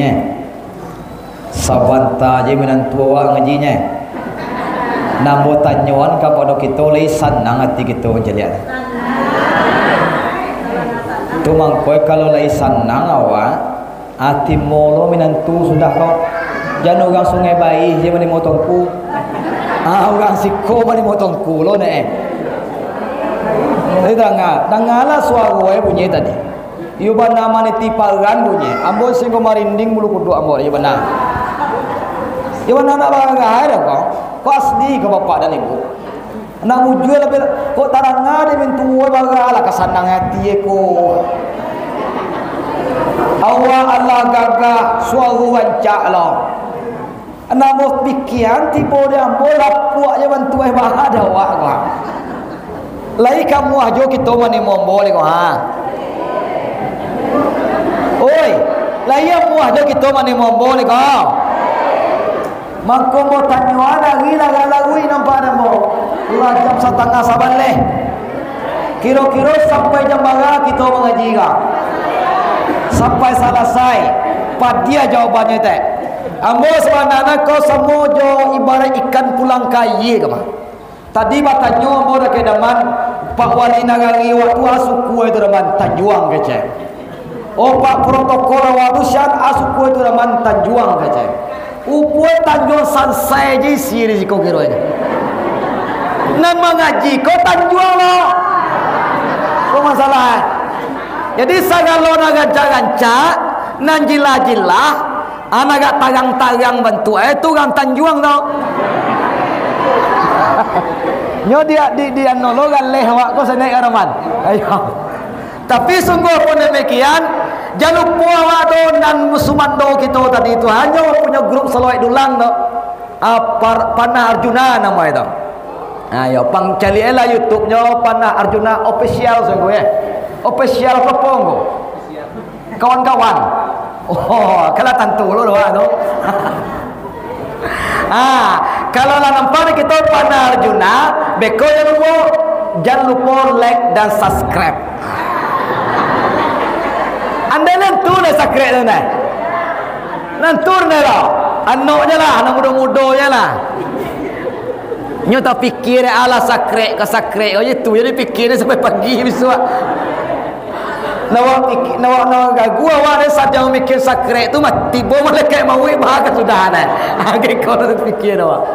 ngajinya. Sabanta je menantua ngajinya. Namo tanyuan kepada kita lai senang hati kita menjeliat. Tu mangkoi kalau lai senang awak hati molo menantu sudah kau. Jangan orang sungai bayi je mani motongku. Orang siko mani motongku lo ne. Ini dengarlah suara bunyi tadi. Iu nama ni tiparan bunyi. Ambo sing marinding bulu kudu ambo ieu benar. Ieu benar nak bangga dah kau. Kau asli ke bapak dan ibu. Nak mujur lebih kau tarang ada mintu bangga lah kesanang hati ko. Awak Allah gagah suara wancak lah. Nak pikiran tipu dia ambo lapuak je bantu bahada awak kau. Lai kamu ajo kita mani mombo le ko ha. Oi, lai kamu ajo kita mani mombo le ko. Mangko mo tanyuan lagi lagui nampak namo. Ulah jam 7:30 saban leh. Kira-kira sampai jam berapa kita mengaji ka? Sampai selesai. Padia jawabannya teh. Ambo sebenarnya kau semua jo ibarat ikan pulang kaye ke mah. Tadi batanyo ambo dak kedaman Pak Wali Nagari waktu asuku itu daman Tanjuang kece. Oh Pak protokol waktu syat asuku itu daman Tanjuang kece. Upuan Tanjuang sansai je siri kau kira ini. Nan mengaji kau Tanjuang lo. Kau masalah. Jadi sagalo naga-ganca nan jilah-jilah anak tagang-tagang bentuk itu kan Tanjuang tau. Nyo dia di anologan leh awak ko sa naik araman. Ayo. Tapi sungguh pun demikian, jangan lupa awak do dan musumando kita tadi itu hanya punya grup Salawat Dulang do. Panah Arjuna nama itu. Ayo pang cari ela YouTube-nya Panah Arjuna official sungguh ya. Official keponggo. Kawan-kawan. Oh, kalau tentu lo doa do. Kalau lah nampak kita Panah Arjuna, beko jangan lupa like dan subscribe. Anda nentu dah subscribe dah. Nentu dah lah. Anaknya lah, anak muda-mudanya lah. Nyo tak fikir ala subscribe ke subscribe. Oh itu jadi fikirnya sampai pagi besok. Nawak gagu awak ni saja mikir sakret tu mah tiba malaikat mau bahaka sudah ada. Agak kau tu fikir awak.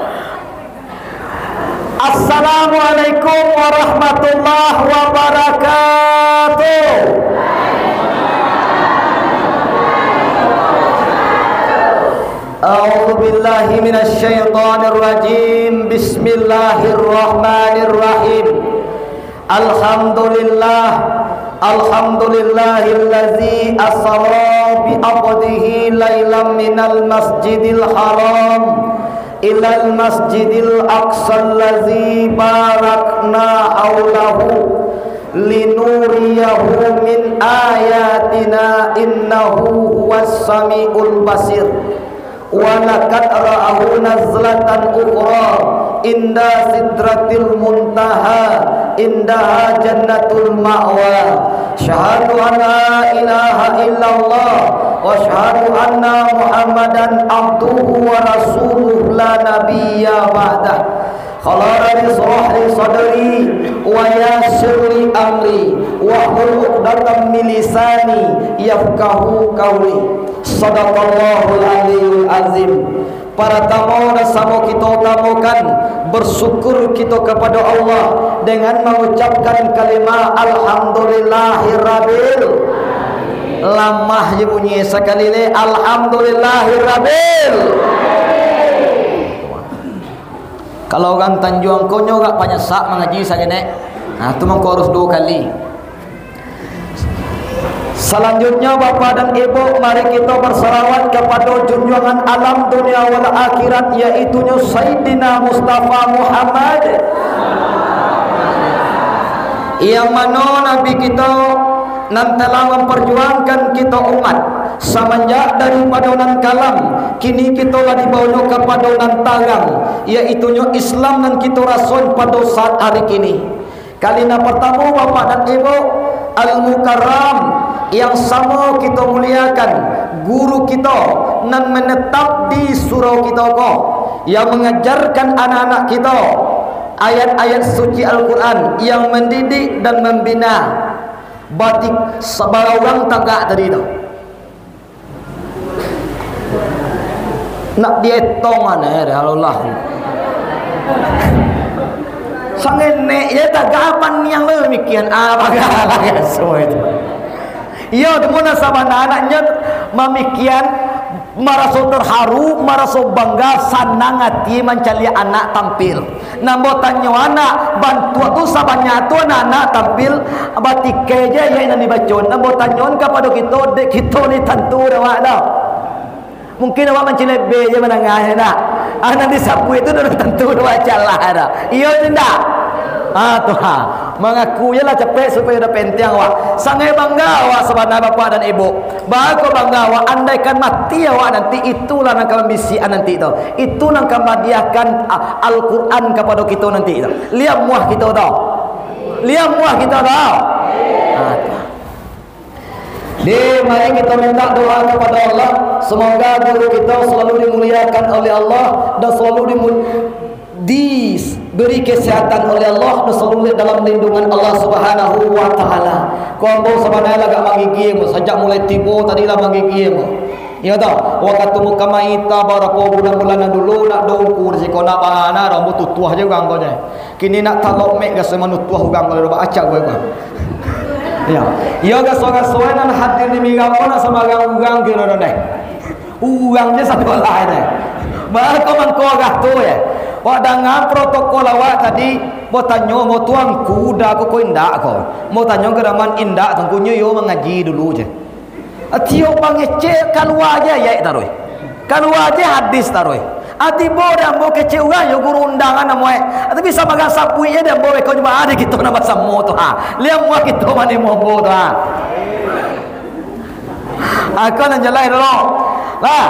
Assalamualaikum warahmatullahi wabarakatuh. A'udzu billahi minasy syaithanir rajim. Bismillahirrahmanirrahim. Alhamdulillahillazi asra bi abdihi lailam minal masjidil haram ilal masjidil aqsa allazi barakna haulahu linuriyahu min ayatina innahu huwas samiul basir. Wa laqad ra'ahu nazlatan ukhra inda sidratil muntaha indaha jannatul ma'wa. Syahadu an la ilaha illallah wa syahadu anna muhammadan abduhu wa rasuluh la nabiyya ba'dah. Khalaqani shrah li sadri wa yassir li amri wa hlul 'uqdatam min lisani yafqahu qawli. Shadaqallahul aliyyul azim. Para tamu dan samu kita tamukan, bersyukur kita kepada Allah dengan mengucapkan kalimat alhamdulillahirabbil lamah je bunyi sekali le alhamdulillahirabbil. Kalau orang Tanjuang konyo gak banyak sak mengaji saja nek. Tu mangko harus 2 kali. Selanjutnya Bapak dan Ibu, mari kita berselawat kepada junjungan alam dunia wal akhirat, yaitu Sayyidina Mustafa Muhammad, yang mana Nabi kita nan telah memperjuangkan kita umat semenjak daripada nan kalam, kini kita lah dibawa kepada nan tagang, yaitu Islam dan kita rasul pada saat hari kini. Kalina pertama Bapak dan Ibu, Al-Mukarram yang sama kita muliakan, guru kita nan menetap di surau kita ko, yang mengajarkan anak-anak kita ayat-ayat suci Al-Quran, yang mendidik dan membina batik sebarang tagak tadi tu. Nak dietongan Allah. Sangat nek ya tak kapan yang demikian bagalah ya semua itu. Ia dimana sabana anaknya memikian maraso terharu, maraso bangga, senang hati mencari anak tampil. Nambo tanya anak bantu tu sabanya tu anak tampil batik keja yang ini bacon. Nambo tanya kepada kita ni tentu dah dah. Mungkin awak mencari beja menengah dah. Anak disapu itu dah tentu dah jalan dah. Iya tidak? Tuhan mengaku ialah capek supaya dah penting awak. Sangat bangga awak sebenarnya bapa dan ibu. Bahagia bangga awak, andaikan mati awak nanti, itulah yang akan membisikan nanti itu. Itu yang akan menghadiahkan Al-Quran kepada kita nanti itu. Lihat muah kita tahu. Lihat muah kita tahu. Mari kita minta doa kepada Allah, semoga guru kita selalu dimuliakan oleh Allah dan selalu diberi kesehatan oleh Allah dan selalu dalam lindungan Allah Subhanahu wa taala. Kau ambo sebenarnya agak menggigil sejak mulai tiba tadi lah menggigil. Ya tahu, waktu muka maita berapa bulan-bulan dulu nak dongku di sini nak mana rambut tuah je gang kau je. Kini nak talok mek gas manu tuah gang kalau dah acak gue kan. Ya, ia gas-gas nan hadir di minggu mana sama gang kira dah. Uang je satu lain deh. Baru kau mangkau agak tu ya. Wak dengan protokol awak tadi, mau tanya mau tuang kuda aku indak kau. Mau tanya keraman indak, tangkunya yo mengaji dulu je. Tiup pangece keluar aja ya taruh. Keluar aja hadis taruh. Ati bodoh mau kece orang yo guru undangan namoy. Ati bisa magang sapu ya dia boleh kau cuma ada kita nama samu tu ha. Lihat muak kita mani mau tu ha. Aku nak jalan dulu. Lah.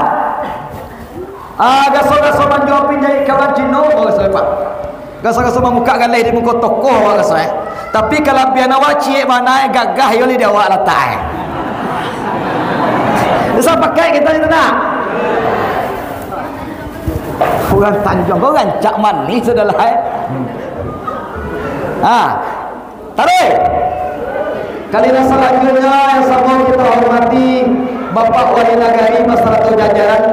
Gaso-gaso menjawabin jadi kawan Cino saya pak. Gaso-gaso memuka galai di muka toko awak saya. Tapi kalau biar awak cie mana gagah yo li dia awak letak. Bisa pakai kita itu nak. Kurang tanjung kau kan cak manis sudahlah. Tarik. Kali selanjutnya yang sama kita hormati Bapak Wali Nagari Masyarakat Jajaran,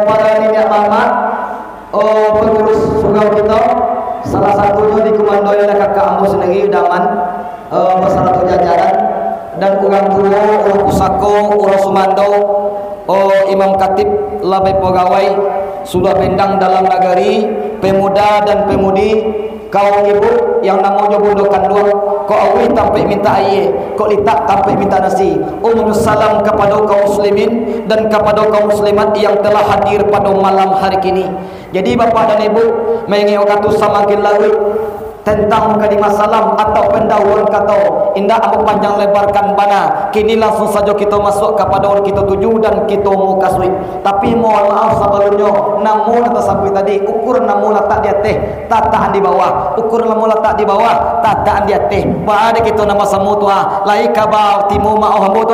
para minyak mamat, pengurus surau kita, salah satunya dikomandoi oleh kakak ambo sendiri Daman, Masyarakat Jajaran, dan kurang tua Urus Pusako, Urus Sumando, Imam Katib, Labai Pegawai, sudah bendang dalam nagari, pemuda dan pemudi, kaum ibu yang namanya bodoh kandung, kau awi sampai minta air, kau litak sampai minta nasi. Salam kepada kaum muslimin dan kepada kaum muslimat yang telah hadir pada malam hari kini. Jadi bapa dan ibu mengenai kata samakin lawi tentang kalimah salam atau pendahuluan kata indah amat panjang lebarkan bana. Kini langsung saja kita masuk kepada orang kita tuju dan kita mau kasih. Tapi mohon maaf sebelumnya, namun atas sapi tadi ukur namun letak di atas, tataan di bawah. Ukur namun letak di bawah, tataan di atas. Pada kita nama semua tu lai kabau timu mau hambo tu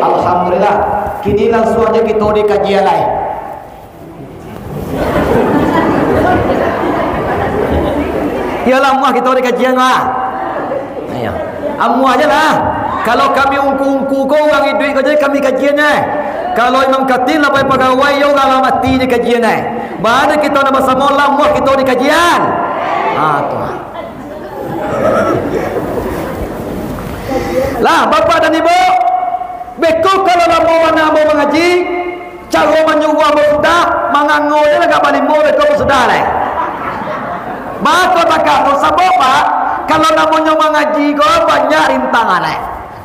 Alhamdulillah. Kini langsung aja kita di kajian lain. Ya lama kita ada kajian lah. Ya. Amu aja lah. Kalau kami ungku-ungku kau orang duit kau jadi kami kajiannya. Kalau Imam Katib lah pegawai yo orang mati di kajiannya. Baru kita nak bersama lama kita di kajian. Tu. Lah bapa dan ibu, beku kalau lama mana mau mengaji, cara menyuruh sudah, mengangu dia agak balik mau beku sudah lah. Maka tak kata sebab apa? Kalau namanya mengaji kau banyak rintangan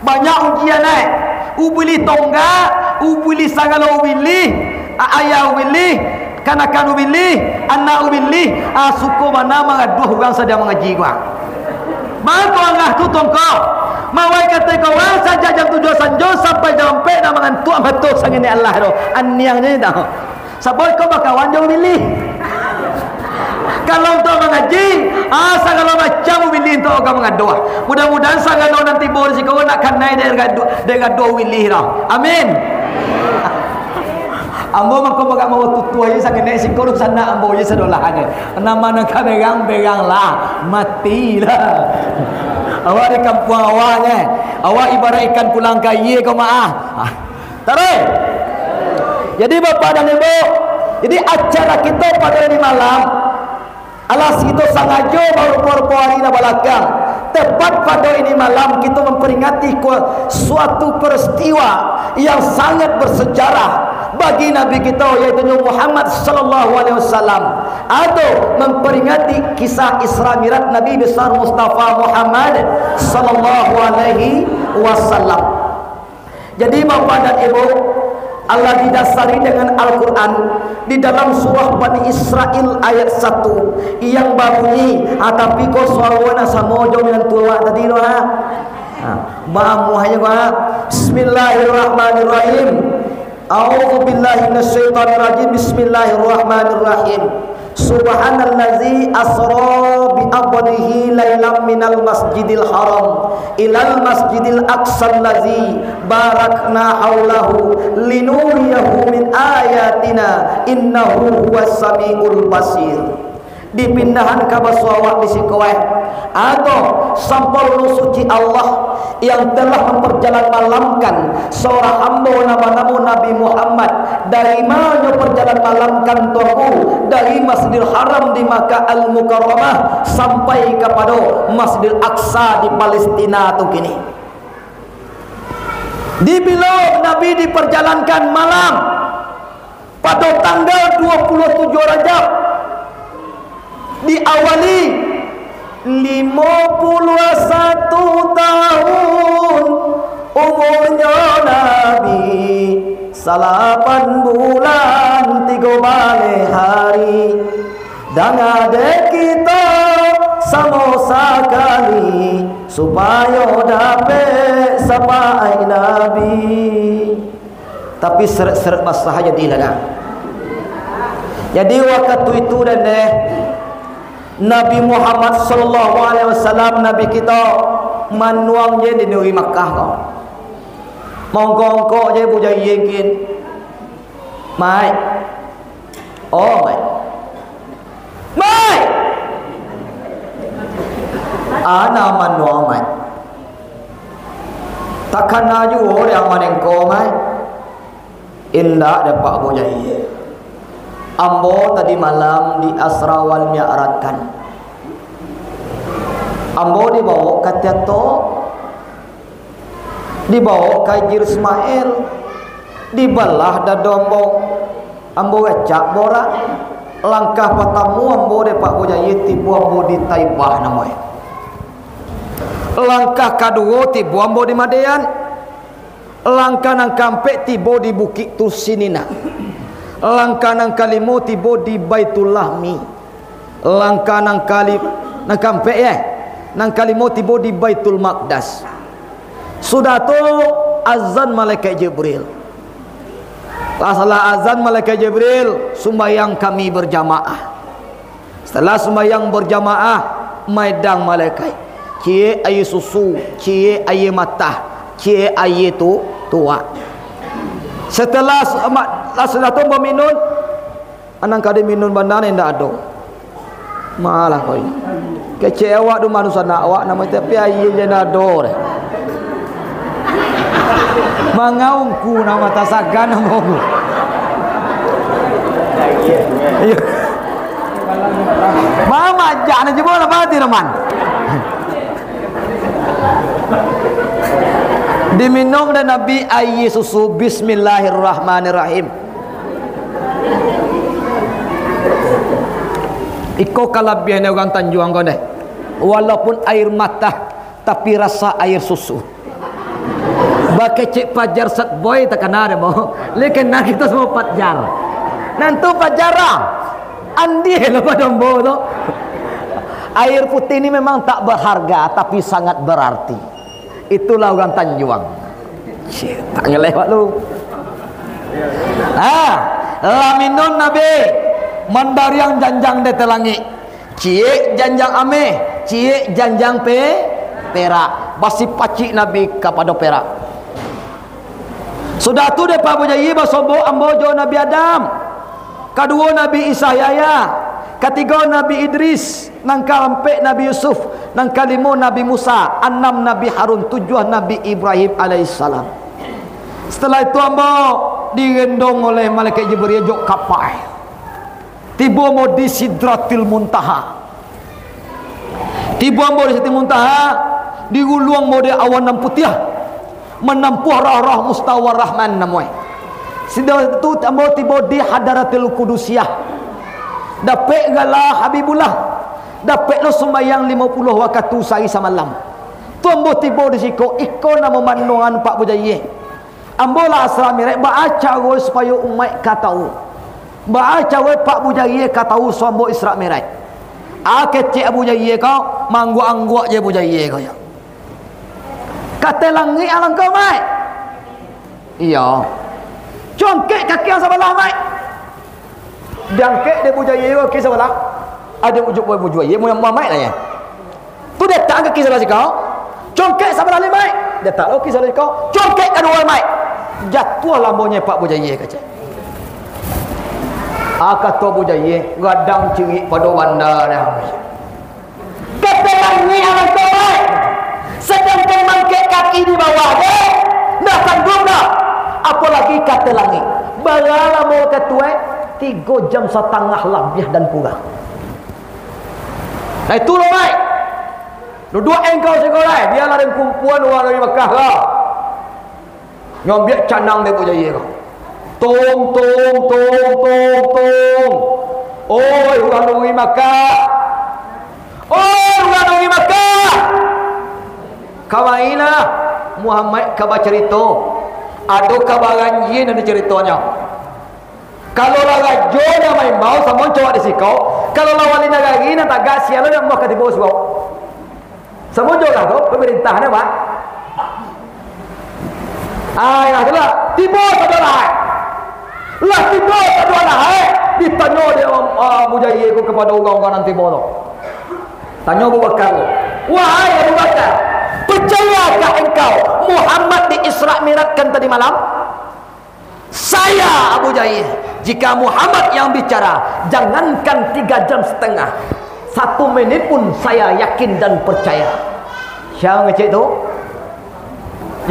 banyak ujian ubili tongga, ubili sagala ubili, ayah ubili, kanakan ubili, anak ubili, suku mana mengaduh orang sedang mengaji kau. Maka angah tu tongkau. Mawai kata kau saja jam 7 sanjo sampai jam 4 nak mengantuk betul sangini Allah tu. Aniang ni tahu. Sebab kau bakawan jauh ubili. kalau tu mengaji, kalau macam wilih tu orang mengadoa. Mudah-mudahan kalau nanti boleh si kau nak kanai dia gadoa wilih dah. Amin. Ambo mangko baga mau tutu aja sangat naik si kau sana ambo aja sedolah aja. Nama nak berang lah, matilah. Awak di kampung awaknya, awak ibarat ikan pulang kaya kau tarik. Jadi Bapak dan Ibu, jadi acara kita pada ini malam, alas kita sengaja baru hari na belakang. Tepat pada ini malam kita memperingati suatu peristiwa yang sangat bersejarah bagi Nabi kita, yaitu Muhammad sallallahu alaihi wasallam, atau memperingati kisah Isra Mi'raj Nabi besar Mustafa Muhammad sallallahu alaihi wasallam. Jadi Bapak dan Ibu, Allah didasari dengan Al-Quran di dalam surah Bani Israel ayat 1 yang berbunyi tapi kau suaranya sama jauh dengan tua tadi loh maaf hanya Bismillahirrahmanirrahim. A'udzu billahi minasyaitonir rajim. Bismillahirrahmanirrahim. Subhanallazi asra bi abdihi lailam minal masjidil haram ilal masjidil aqsal ladzi barakna haulahu linuriyahu min ayatina innahu huwas samiul basir. Dipindahan ke basawak di sikawai atau sampul suci Allah yang telah memperjalan malamkan seorang hamba nama Nabi Muhammad dari mana perjalanan malamkan tuaku dari Masjidil Haram di Makkah Al-Mukarramah sampai kepada Masjidil Aqsa di Palestina tu kini. Bila Nabi diperjalankan malam pada tanggal 27 Rajab diawali 51 tahun umurnya Nabi, 8 bulan 3 balik hari, dan ada kita sama sekali supaya dapat sampai Nabi. Tapi seret-seret masalah jadi lah. Jadi waktu itu dan Nabi Muhammad sallallahu alaihi wasallam, Nabi kita manuang je di negeri Makkah kau. Mongko je bujai yakin. Mai. Oh mai. Mai. Ana manuang mai. Takkan aju orang manengko mai. Indah dapat bujai. Ambo tadi malam di Asra wal Mi'raj kan. Ambo dibawa ke Tiato, dibawa ke Haji Ismail, dibelah dadombo. Ambo ngecak borak, langkah pertama ambo dapat bujai tibu ambo di Taibah namanya. Langkah kedua tibu ambo di Madian, langkah nang kampek tibu di Bukit Tursinina. Langkah nang kalimo tibo di Baitul Lahmi. Langkah nang kampek nang kalimo tibo di Baitul Maqdas. Sudah tu azan malaikat Jibril. Setelah azan malaikat Jibril, sembahyang kami berjamaah. Setelah sembahyang berjamaah, maidang malaikat. Cie air susu, cie air mata, cie air tu tua. Setelah sudah tu minum, anang kade minum bandar ndak ada. Malah kau. Kecewa tu manusia nak awak nama tapi air je nak ada. Mangaungku nama tasagan namamu. Mama jangan je bola mati teman. Diminum dan Nabi air susu. Bismillahirrahmanirrahim. Iko kalabihan orang Tanjuang kau deh. Walaupun air mata tapi rasa air susu. Bakai cik pajar set boy tak kena ada mau. Lekin nak kita semua pajar. Nanti pajarah. Andi lepas dombo tu. Air putih ini memang tak berharga tapi sangat berarti. Itulah orang Tanjuang. Tak ngelewat lu. Laminun Nabi mandar yang janjang di telangi. Cie janjang ame, cie janjang perak. Basi pacik Nabi kepada perak. Sudah tu depa bujayi basobo ambojo Nabi Adam. Kedua Nabi Isa Yaya. Ketiga Nabi Idris. Nang keempat Nabi Yusuf. Nang kelima Nabi Musa. Enam Nabi Harun. Tujuh Nabi Ibrahim alaihissalam. Setelah itu ambo digendong oleh malaikat Jibril jok kapal. Tiba mo di Sidratil Muntaha. Tiba mo di Sidratil Muntaha. Diguluang mo di awan nan putih. Menempuh roh-roh mustawar rahman namanya. Sudah itu ambo tiba di Hadaratil Qudusiyah. Dapat galah Habibullah. Dapat lo sembahyang 50 waktu sehari semalam. Tu ambo tiba di siko iko nama manungan Pak Bujaye. Ambo lah asal mirai baca we supaya umat katau. Baca we Pak Bujaye katau sambo Isra Mirai. Kecek Abu Bujaye kau manggu-anggu je Bujaye kau ya. Kata langi alang kau mai. Iya. Congkek kaki yang sebelah mai. Dangkek dia Bujaye kaki sebelah. Ada ujuk boy Bujaye mu yang mai lah ya. Tu dia tak kaki sebelah kau. Congkek sebelah ni mai. Dia tak kaki sebelah kau. Congkek kedua mai. Jatuh lambonya Pak Bujaye kata. Kata Bujaye gadang ciri pada bandar dah. Kata langi alang kau mai. Sedangkan mangkek kaki di bawah deh, dah sanggup dah. Apalagi kata langit. Bagalah mau ketua 3 jam setengah lebih dan kurang. Nah itu loh mai. Dua engkau sekolah, dia lah yang kumpulan orang dari Mekah lah. Nyombiak canang dia Bujaye kau. Tong. Oi orang dari Mekah. Orang dari Mekah. Kawaina Muhammad kabar cerita. Ada kabaran yin ada ceritanya. Kalau rajo dah main mau sama cowok di sikau. Kalau lawan negara nak tak gas siapa nak mau ketipu sikau. Semua jolah tu pemerintah ni pak. Ayah itulah tipu saudara. Lah tipu saudara. Ditanya dia Bujaye ku kepada orang-orang nanti bodoh. Tanya Abu Bakar. Wahai Abu Bakar. Percayakah engkau Muhammad di Isra Mi'rajkan tadi malam? Saya Abu Jaye. Jika Muhammad yang bicara, jangankan 3 jam setengah, 1 menit pun saya yakin dan percaya. Siapa ngecek tu?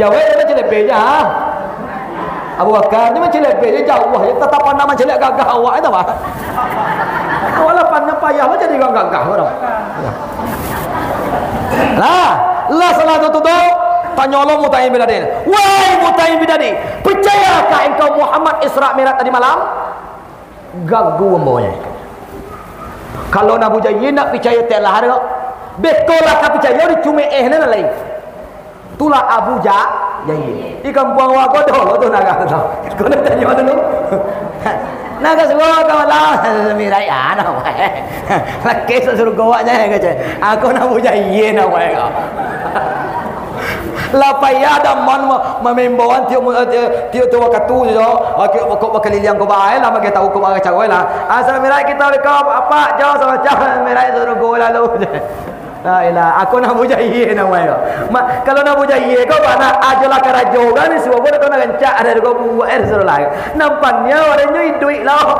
Jawab dia macam lebih je. Abu Bakar ni macam lebih dia jauh. Dia tetap pandang macam lebih gagah awak itu apa? Walaupun payah macam dia gagah orang. Lah salah tu tanya Allah Mutaim bin Adi. Wahai Mutaim bin Adi, percayakah engkau Muhammad Isra Mi'raj tadi malam? Gagu ambonya. Kalau nak Bujaye nak percaya telah ada. Betul lah tak percaya dia cuma nak lain. Itulah Abu Jaye. Di kampung awak kau dah tu nak kata. Kau nak tanya dulu. Nak semua kau lah Mi'raj nak wae. Laki suruh kau aja kata. Aku nak Bujaye nak wae kau. La payah dah man membawan tiup waktu je. Kau berkeliling kau baik lah bagi tahu kau bagai cakap lah. Asal Mi'raj kita kau apa jauh sama jauh Mi'raj suruh kau lalu. La ilah, aku nak Bujaye nak wae. Kalau nak Bujaye kau nak ajalah karajo kan semua kau nak rancak ada kau buat suruh lah. Nampaknya orangnya duit lah.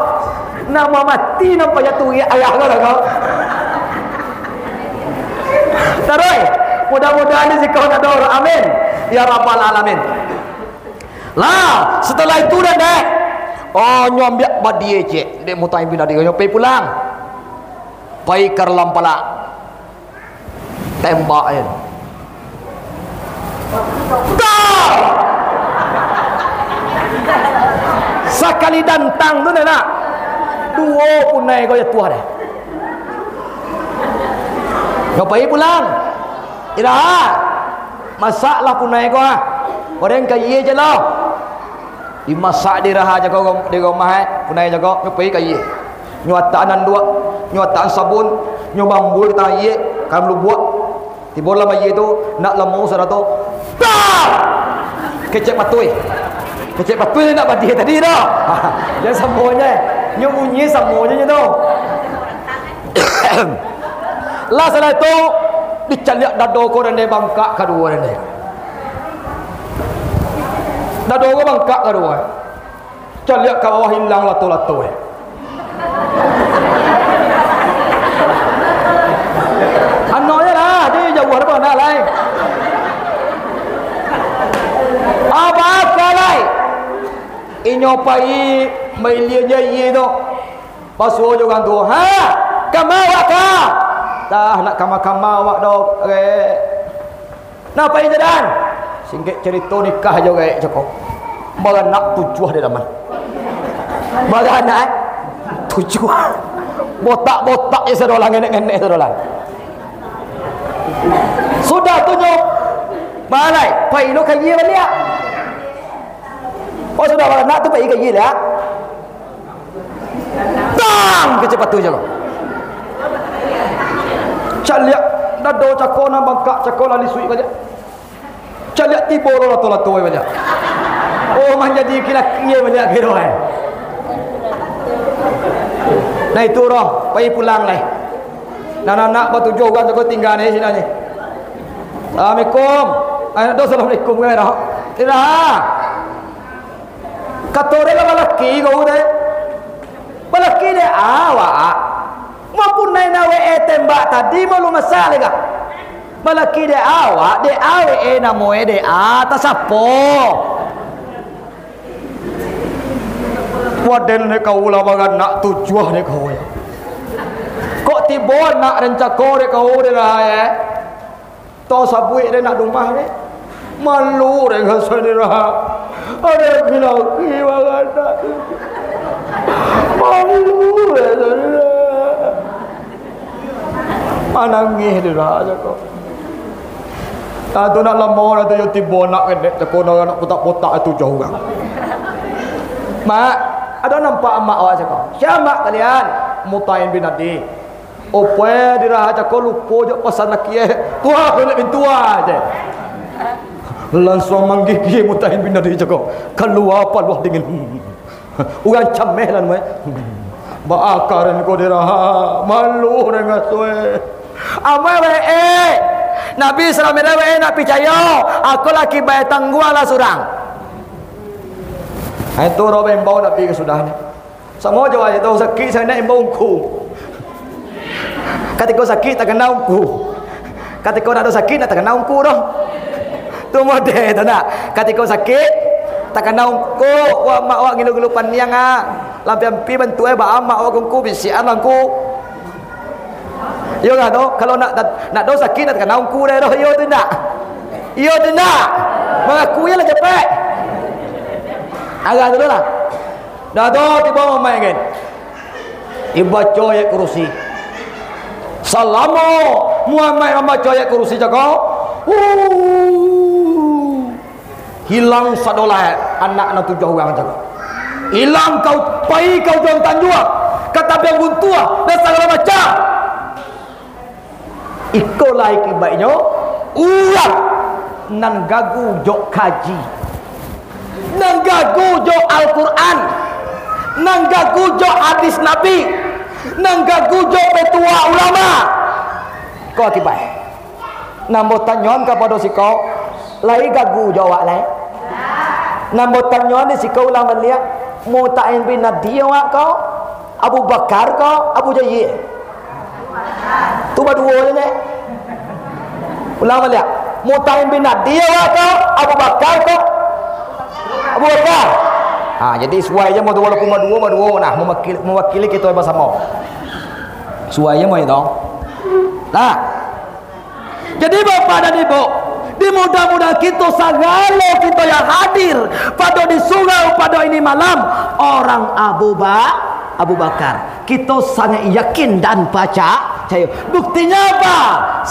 Nama mati nampak jatuh ayah kau. Terus mudah-mudahan ni kau nak doa. Amin. Ya Rabbal Alamin. Lah, setelah itu dah dah. Oh, nyombiak badie cek. Dia Mutaim bin Adi pergi pulang. Pai karlam pala. Tembak je. Tak. Sekali dantang tu nak. 2 punai kau jatuh dah. Kau pergi pulang. Irahat. Masaklah punai kau ah. Orang kaya je lah. Dimasak di raha je kau di rumah punai je kau pergi kaya. Nyuatan dua, nyuatan sabun, nyobambul kita ye, kan lu buat. Tiba lama ye tu nak lemau sudah tu. Tak. Kecek patui. Kecek patui nak badi tadi dah. Dia semuanya. Nyo bunyi semuanya tu. Lah salah itu dicaliak dado ko dan bangkak kedua dan dado ko bangkak kedua. Caliak ke bawah hilang lato-lato. Anonya lah, dia jauh apa nak lain. Apa kalai? Inyopai mailia ye tu. Pasu juga tu. Ha, kamawak ka. Dah nak kamawak dok. Okay. Napa ini dan? Singgit cerita nikah juga cakap. Beranak tujuh dia daman. Beranak tujuh. Botak-botak je sedolang, enek-enek sedolang. Sudah tunjuk. Malai, pai no kayi balik. Oh sudah beranak tu pai kayi dah. Bang kecepat tu je kau. Caliak dado cakona bangkak cakola lisui baja. Caliak tibo lato-lato baja. Oh man jadi kira kiye baja kiro ai. Nah itu roh, pergi pulang lah. Nak batu juga aku tinggal ni sini ni. Assalamualaikum. Assalamualaikum ke dah? Tidak. Kata orang lelaki kau deh. Lelaki dia awak. Maupun naik nawe tembak tadi malu masalah kah? Lelaki dia awak, dia awe namoe dia atas apa? Wadel ni kau lah bagan nak tujuh ni kau ya. Kok tiba nak rencako ni kau dia lah ya. Tahu sabui dia nak rumah ni. Malu dia rasa dia lah. Ada laki bagan nak. Malu dia lah. Anangih dia lah cakap. Tu nak lama dah tu tiba nak kena cakap nak potak-potak tu jauh kan. Mak, ada nampak mak awak cakap. Siapa mak kalian? Mutain bin Adi. Opo dirah cakap lupa je pasal laki tua kena bin tua je. Langsung manggil dia Mutain bin Adi cakap. Keluar apa luah dingin. Orang cameh lah mai. Baakaran ko dirah malu dengan suwe. Amai Nabi sallallahu alaihi wasallam nak percaya aku laki baik tangguh lah surang. Itu Robin bau nak pergi ke sudah ni. Semua jawab itu sakit saya nak imbau ku. Ketika sakit tak kena ku. Ketika nak ada sakit tak kena ku dah. Tu model tu nak. Ketika sakit tak kena ku. Wah mak awak gilu-gilu paniang ah. Lampian pi bantu ba mak awak ku bisian ku. Yo kan tu kalau nak ada sakit tak kena ku dah dah yo tu nak. Yo tu nak. Mengaku ya lah cepat. Agak dulu lah. Dah tu tiba main kan. Dibaca ayat kursi. Salamu Muhammad membaca ayat kursi cakap. Hilang sadolah anak tujuh orang cakap. Hilang kau pai kau jom tanjua. Kata biang buntua dan segala macam. Ikolah ikibatnya. Ulang nan gagu jok kaji. Nang gagu jo Al-Quran, nang gagu jo hadis Nabi, nang gagu jo petua ulama. Kau akibat nambo tanyon kepada si kau lai gagu jo awak lai nambo tanyon ni si kau ulama lihat Mutain bin Adi awak kau Abu Bakar kau Abu Jayyi tu berdua je ni ulama lihat Mutain bin Adi awak kau Abu Bakar kau Abu Bakar. Ha, jadi suai je mau walaupun dua nah mewakili kita bersama. Suai je mau itu. Nah. Jadi Bapak dan Ibu, di mudah-mudahan kita segala kita yang hadir pada di surau pada ini malam orang Abu Bakar. Kita sangat yakin dan baca saya. Buktinya apa?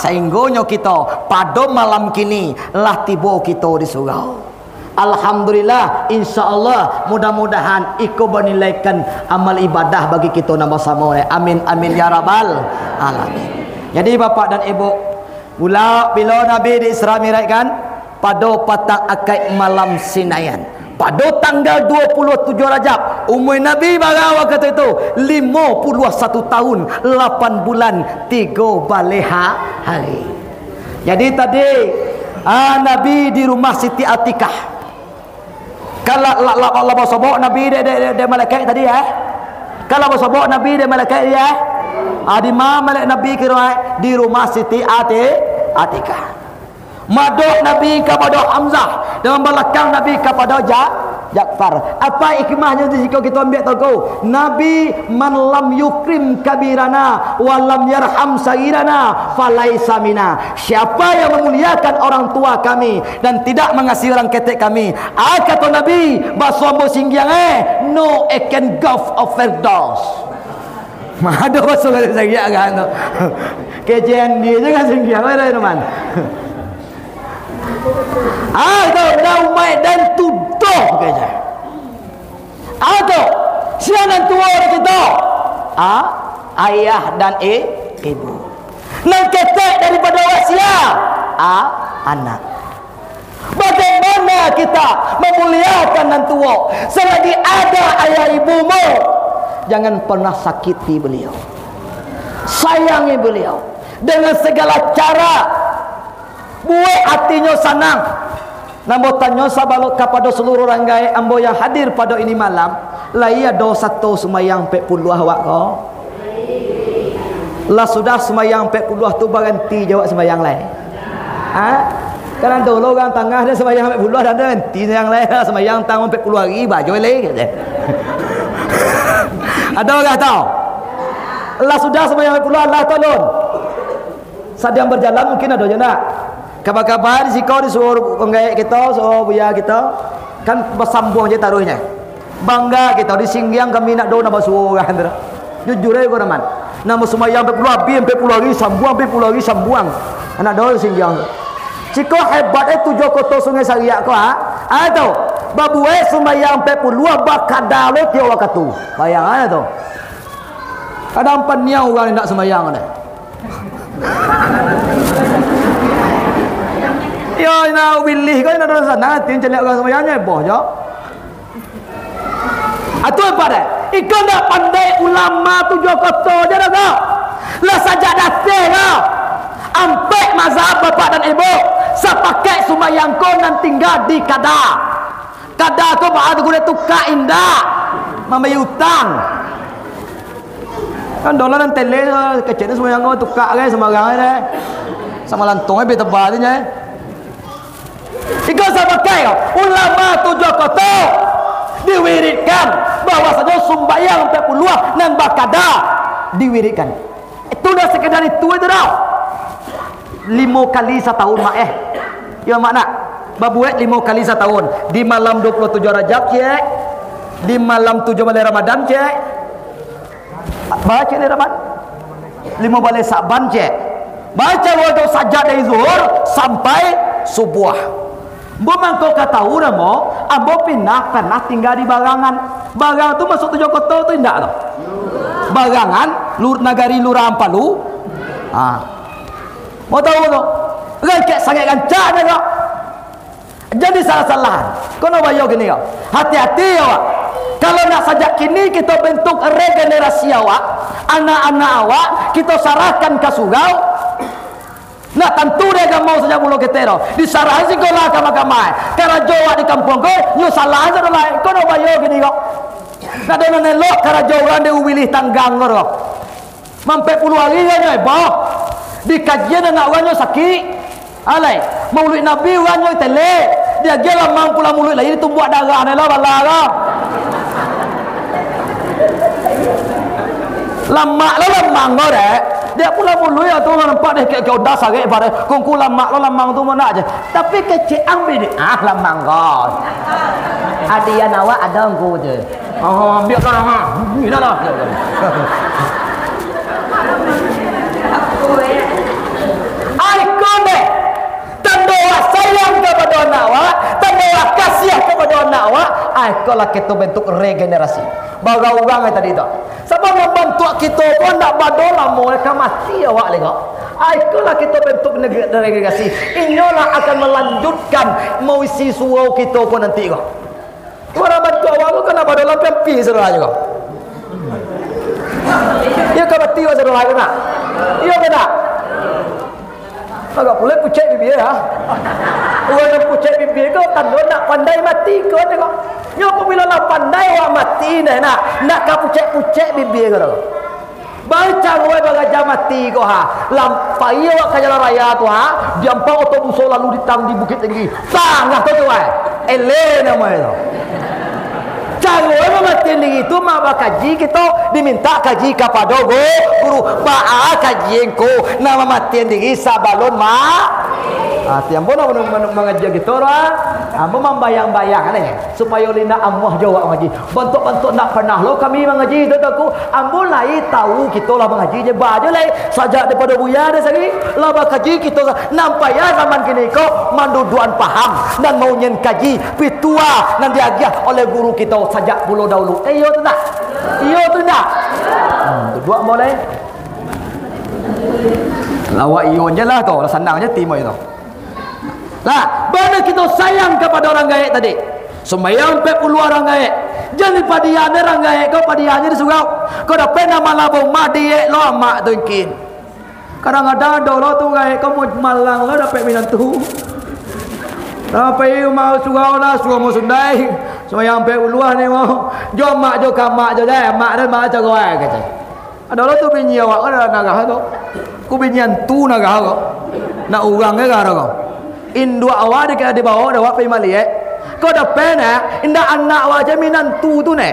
Sehingga kita pada malam kini lah tiba kita di surau. Alhamdulillah, insyaAllah mudah-mudahan ikut bernilaikan amal ibadah bagi kita nama sama. Amin amin ya rabbal alamin. Jadi Bapak dan Ibu, bila Nabi di Isra Mi'raj kan pada patang akad malam Sinayan pada tanggal 27 Rajab umur Nabi bagawa kata itu 51 tahun 8 bulan 3 baleha hari. Jadi tadi Nabi di rumah Siti Atikah. Kalau Allah bersobok Nabi de malaikat tadi ya. Kalau bersobok Nabi de malaikat ya. Di mana malaikat Nabi kira di rumah Siti Atikah. Madok Nabi kepada Hamzah dan belakang Nabi kepada Ja'far. Apa hikmahnya jika kita ambil tahu? Nabi man lam yukrim kabirana wa lam yarham sagirana falaisa mina. Siapa yang memuliakan orang tua kami dan tidak mengasihi orang ketek kami, kata Nabi basombo singgiang no eken gulf of firdaus. Ada bahasa kata singgiang kan. Kejian dia juga singgiang ada teman. Atau naumai dan tuduh saja. Atau siapa tua orang kita? Ayah dan ibu. Nang ketek daripada wasiat anak. Bagaimana kita memuliakan nan tua selagi ada ayah ibumu? Jangan pernah sakiti beliau. Sayangi beliau dengan segala cara. Buat hatinya senang. Namo tanya sabalok kepada seluruh orang gaib ambo yang hadir pada ini malam, lah ia dosa satu semayang 40 awak ko. Lah sudah semayang 40 tu berhenti jawab semayang lain. Kan dulu orang tengah dia semayang 40 dan berhenti yang lain semayang tanggung 40 hari baju lagi. Ada orang tahu? Lah sudah semayang 40 Allah tolong. Sedang berjalan mungkin ada je nak. Kabar-kabar si kau disuruh penggaya kita, suruh buaya kita, kan bersambung je taruhnya. Bangga kita di Singgiang kami nak doa nak basuh kan. Jujur aja kau teman. Nama semayang 40 habis 40 hari sambuang 40 hari sambuang. Anak doa di Singgiang. Ciko hebat 7 kota Sungai Sariak kau tu. Babu semayang 40 bakada lo dia waktu. Bayang tu. Kadang peniau orang nak semayang ni. Ya nak pilih kau nak dalam sana tin celak orang semayangnya boh je. Atu apa dah? Ikut nak pandai ulama 7 kota je dah kau. Lah saja datang kau. Ampai mazhab bapak dan ibu. Sepakai semayang kau nan tinggal di Kada. Kada tu bahagian guna tukar indah. Membayar hutang. Kan dolar dan tele kecil ni semayang kau tukar kan semarang ni. Sama lantong ni tebal ni. Ikut sebagai ulama 7 kota diwiridkan bahwasanya sumbayang 40 dan bakada diwiridkan. Itu dah sekedar itu dah. 5 kali setahun mak ya makna babuet 5 kali setahun di malam 27 Rajab cek, di malam 7 malam Ramadan cek, baca ni Ramadan 5 balik Sa'ban cek, baca waktu sajak dari zuhur sampai subuh. Memang kau tahu namo, ambo pernah tinggal di Barangan. Barangan tu masuk 7 kota tu indak tu. Barangan, nagari Lurah Ampalu. Mau tahu tu? Rakyat sangat gancak dah. Jadi salah-salahan. Kau nak bayar gini kau. Hati-hati awak. Kalau nak sajak kini kita bentuk regenerasi awak, anak-anak awak kita sarahkan ke surau. Nah tentu dia akan mau saja mula kita dah. Disarah sekolah kamai-kamai. Karena Jawa di kampung kau, nyu salah aja dah lain. Kau nak bayar gini kau. Nak ada nelok karena Jawa dia wilih tanggang kau. Mampai puluh hari kan bah. Di kajian anak orang sakit. Alai, maulid Nabi orang tele. Dia gila mang pula mulut lagi tumbuh darah ni lah bala lah. Lama kau deh. Dia pula mulu ya tu nampak deh kayak kau dah sakit pada kongku lama tu mana aja. Tapi kecil ambil deh. Lama kau. Hadiah awak ada engkau je. Ambil lah ha. Ini lah. Ikon deh. Tanda sayang kepada anak awak, tanda kasih kepada anak awak. Ikolah kita bentuk regenerasi. Bagai orang yang tadi tu. Sebab membantu kita pun nak badolah mereka mati awak lagi. Itulah kita bentuk regenerasi. Inilah akan melanjutkan mau isi surau kita pun nanti kau. Orang bantu awak kau kena nak pada lampian pi saudara juga. Ya kau mati wa saudara kena. Iya kena. Agak boleh pucet bibir ya. Orang pucet bibir kau tanda nak pandai mati kau tengok. Nyo apabila nak pandai wa mati dah nak kau pucet bibir kau. Baca gue bagaja mati kau ha. Lampai wa ke jalan raya tu ha. Diampau autobus lalu ditang di Bukit Tinggi. Sangat tu ai. Ele namanya tu. Cara mati lagi tu mak kaji kita diminta kaji kepada guru ba kaji engko nama mati lagi sabalon mak. Tiang pun mengajar kita orang, ambo membayang-bayang ni supaya lina amuh jawab mengaji. Bantuk-bantuk nak pernah lo kami mengaji tu aku, ambo lai tahu kita lah mengaji je baju lai saja daripada buya dah segi. Lah kaji kita nampak ya zaman kini ko manduduan paham dan mau nyen kaji pitua nan diajar oleh guru kita sajak puluh dahulu. Iyo tu tak? Iyo tu tak? Dua boleh. Lawak iyo je lah tu, senang je timur itu. Lah, mana kita sayang kepada orang gaib tadi? Sembayang 40 orang gaib. Jangan padiane orang gaib, kau padiane di surau. Kau dah pernah malabung madi lo mak tu mungkin. Kadang-kadang ada lo tu gaib kau mau malang lo dapat minantu. Tapi mau surau lah, surau mau sundai. Sembayang 40 ni mau. Jom mak jo kamak jo dah, mak dan mak jago ai kata. Ada lo tu bini awak ada nagah tu. Ku bini antu nagah kau. Nak urang ke kau kau. Indua awak dekat di bawah dah wapai malik. Kau dah pernah indah anak wajah minantu tu ne.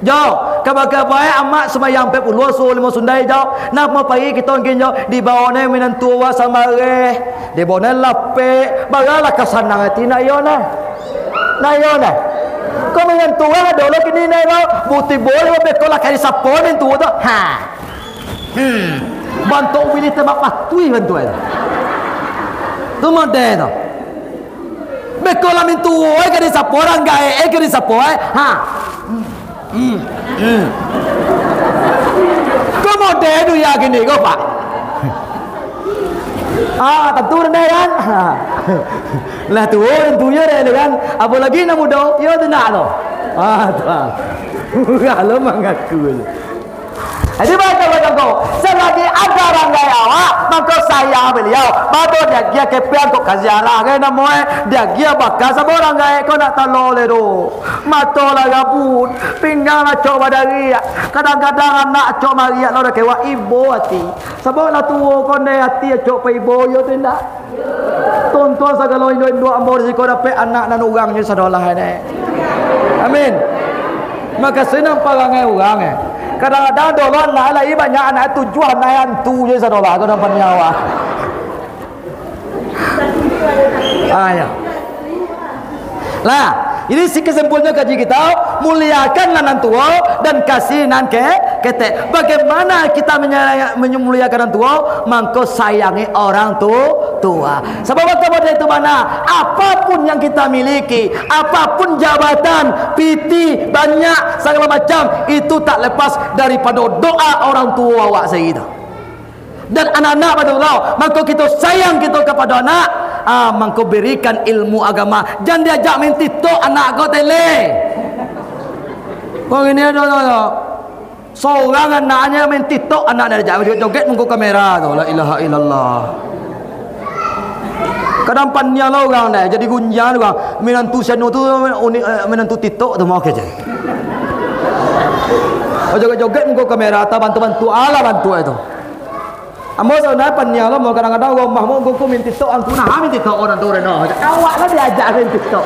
Jauh kabar-kabar amat sembayang 40 so 5 sundai jauh. Nak mau pergi kita ngin jauh di bawah ne minantu wa samare. Di bawah ne lape bagalah kesanang hati nak yo ne. Nak yo ne. Kau minantu wa dolo kini ne kau buti boleh betul lah kali sapo minantu tu. Ha. Bantu pilih tempat patui bantu itu. Tu model tu. Bekola mintu oi ke di saporan gae ke di sapoe. Ha. Kau model tu ya gini kau pak. Tentu rendah kan. Lah tu tentunya rendah kan. Apa lagi nak muda? Ya tu nak lo. Tu. Kalau mengaku. Jadi baca kau, selagi ada orang gaya awak, maka saya beliau. Baru dia kepian kau kaziarah, kan namanya dia bakal sama orang gaya kau nak talol itu. Mata lah gabut, pinggang lah coba dari. Kadang-kadang anak coba Maria lo dah kewa ibu hati. Sebab lah tua kau ni hati coba ibu yo tidak. Tonton segala Indo amor si kau dapat anak dan orangnya sadolah ni. Amin. Maka senang parangai orang eh. Kadang-kadang dolan lah lagi banyak anak tujuan naik tu je sadolah kau dapat nyawa. Ya. Lah, ini si kesimpulannya kaji kita muliakanlah nan tua dan kasih nan ketek. Bagaimana kita memuliakan nan tua? Mangko sayangi orang tua. Sebab kepada itu mana? Apapun yang kita miliki, apapun jabatan, piti, banyak segala macam itu tak lepas daripada doa orang tua awak saya. Dan anak-anak pada Allah, maka kita sayang kita kepada anak. Mangko berikan ilmu agama. Jangan diajak minti tok anak kau tele. Kau ini ada seorang anaknya minti tok anak dia ajak joget muka kamera tu. La ilaha illallah. Kadang pannya lah orang dah jadi gunjang orang menantu seno tu menantu titok tu mau kerja. Joget-joget muka kamera atau bantu-bantu ala bantu itu. Amo saudara pannya lah mau kadang-kadang rumah mau aku minta tok aku nah minta tok orang tu reno. Awak lah diajak minta tok.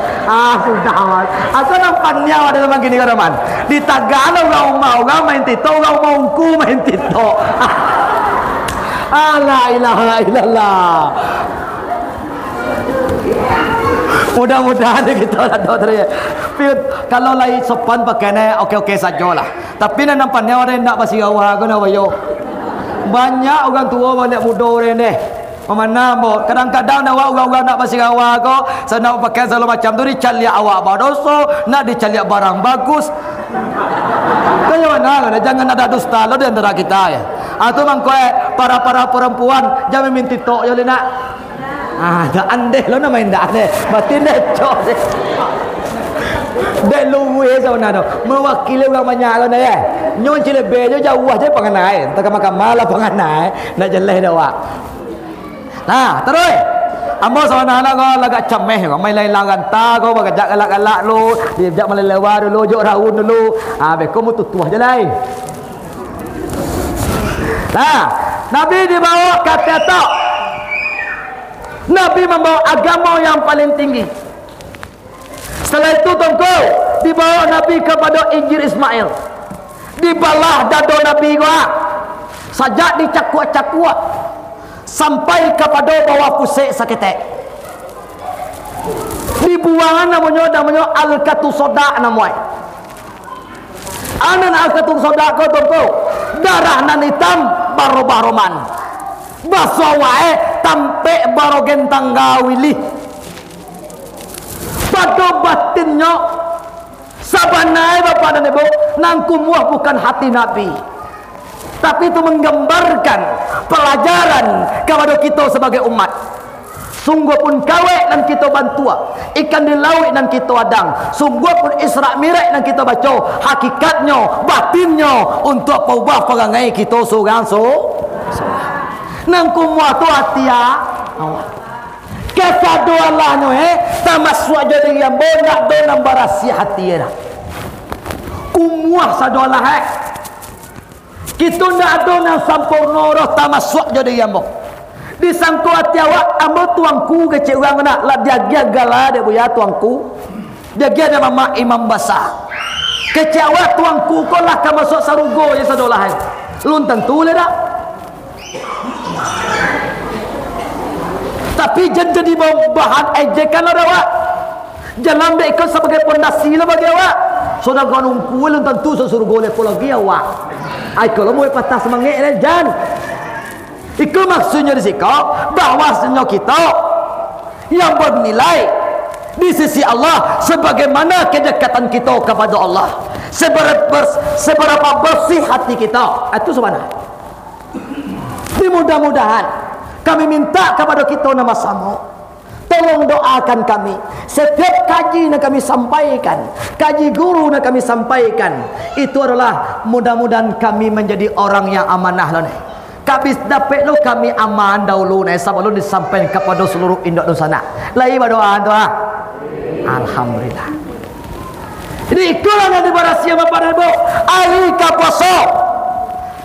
Sudah awak. Asal nampannya ada memang gini kan man. Di Tagana orang mau orang main tok orang mau aku main tok. La ilaha illallah. Mudah-mudahan kita lah dokter. Kalau lagi sopan pakainya okey-okey sajalah. Tapi nak nampaknya orang nak basi awak aku nak wayo. Banyak orang tua banyak muda orang ni. Mana mo kadang-kadang awak orang-orang nak basi awak ko, sana pakai segala macam tu dicari awak badoso, nak dicari barang bagus. Kaya mana? Jangan ada dusta lo di antara kita ya. Atau mangkoe para perempuan jangan minta tok yo nak. Dah andeh lo nama indah deh. Batin deh cok deh. Dek luwe zona tu. Mewakili orang banyak kan ya. Nyon cile bejo jauh aja pengenai. Tak makan malah pengenai. Nak jelas dah wak. Nah, terus. Amo zona nak kau lagak cemeh kau main lain langan ta kau bagajak galak-galak lu. Dia main lewa dulu, jok raun dulu. Be kau mutu tuah je lain. Nah, Nabi dibawa kata tak. Nabi membawa agama yang paling tinggi. Setelah itu tongko dibawa Nabi kepada Injil Ismail. Dibalah dado Nabi gua. Sajak dicakua-cakua sampai kepada bawah pusik saketek. Dibuangan namanya al-katu sodak namanya. Anan al-katu sodak ko tongko. Darah nan hitam baro-baroman. Baso wae tampe baro gentang gawili. Pada batinnya sabanai Bapak dan Ibu nang kumuah bukan hati Nabi. Tapi itu menggambarkan pelajaran kepada kita sebagai umat. Sungguh pun kawek dan kita bantua, ikan di laut dan kita adang. Sungguh pun Isra Miraj dan kita baca, hakikatnya, batinnya untuk ubah perangai kita seorang nang kumuah tu hati ya. Kata doa Allah no tamasuk jadi yang bonak do nang barasi hati ya. Kumuah sadoa lah kita ndak ada nang sampurna roh tamasuk jadi yang bo. Disangko hati awak ambo tuangku kecik orang nak lah jaga gala dia buya tuangku. Jaga dia mama imam basah. Kecik awak tuangku kau lah ka masuk sarugo ya sadoa lah. Lun tentu le dak. Tapi jadi bahan ejekan ada awak. Jangan ambil ikut sebagai pondasi lah bagi awak. Sudah kau nunggu lu tentu suruh golek lagi awak. Ai kalau mau patah semangat ni jan. Itu maksudnya di sini bahwasanya kita yang bernilai di sisi Allah sebagaimana kedekatan kita kepada Allah. Seberapa bersih hati kita. Itu sebenarnya. Mudah-mudahan kami minta kepada kita nama sama, tolong doakan kami. Setiap kaji yang kami sampaikan, kaji guru yang kami sampaikan, itu adalah mudah-mudahan kami menjadi orang yang amanah lah ni. Kami dapat lo kami aman dahulu ni sebelum disampaikan kepada seluruh induk sana. Lagi berdoa doa. Alhamdulillah. Jadi itulah yang dibarasi sama pada ibu. Ahli kaposo.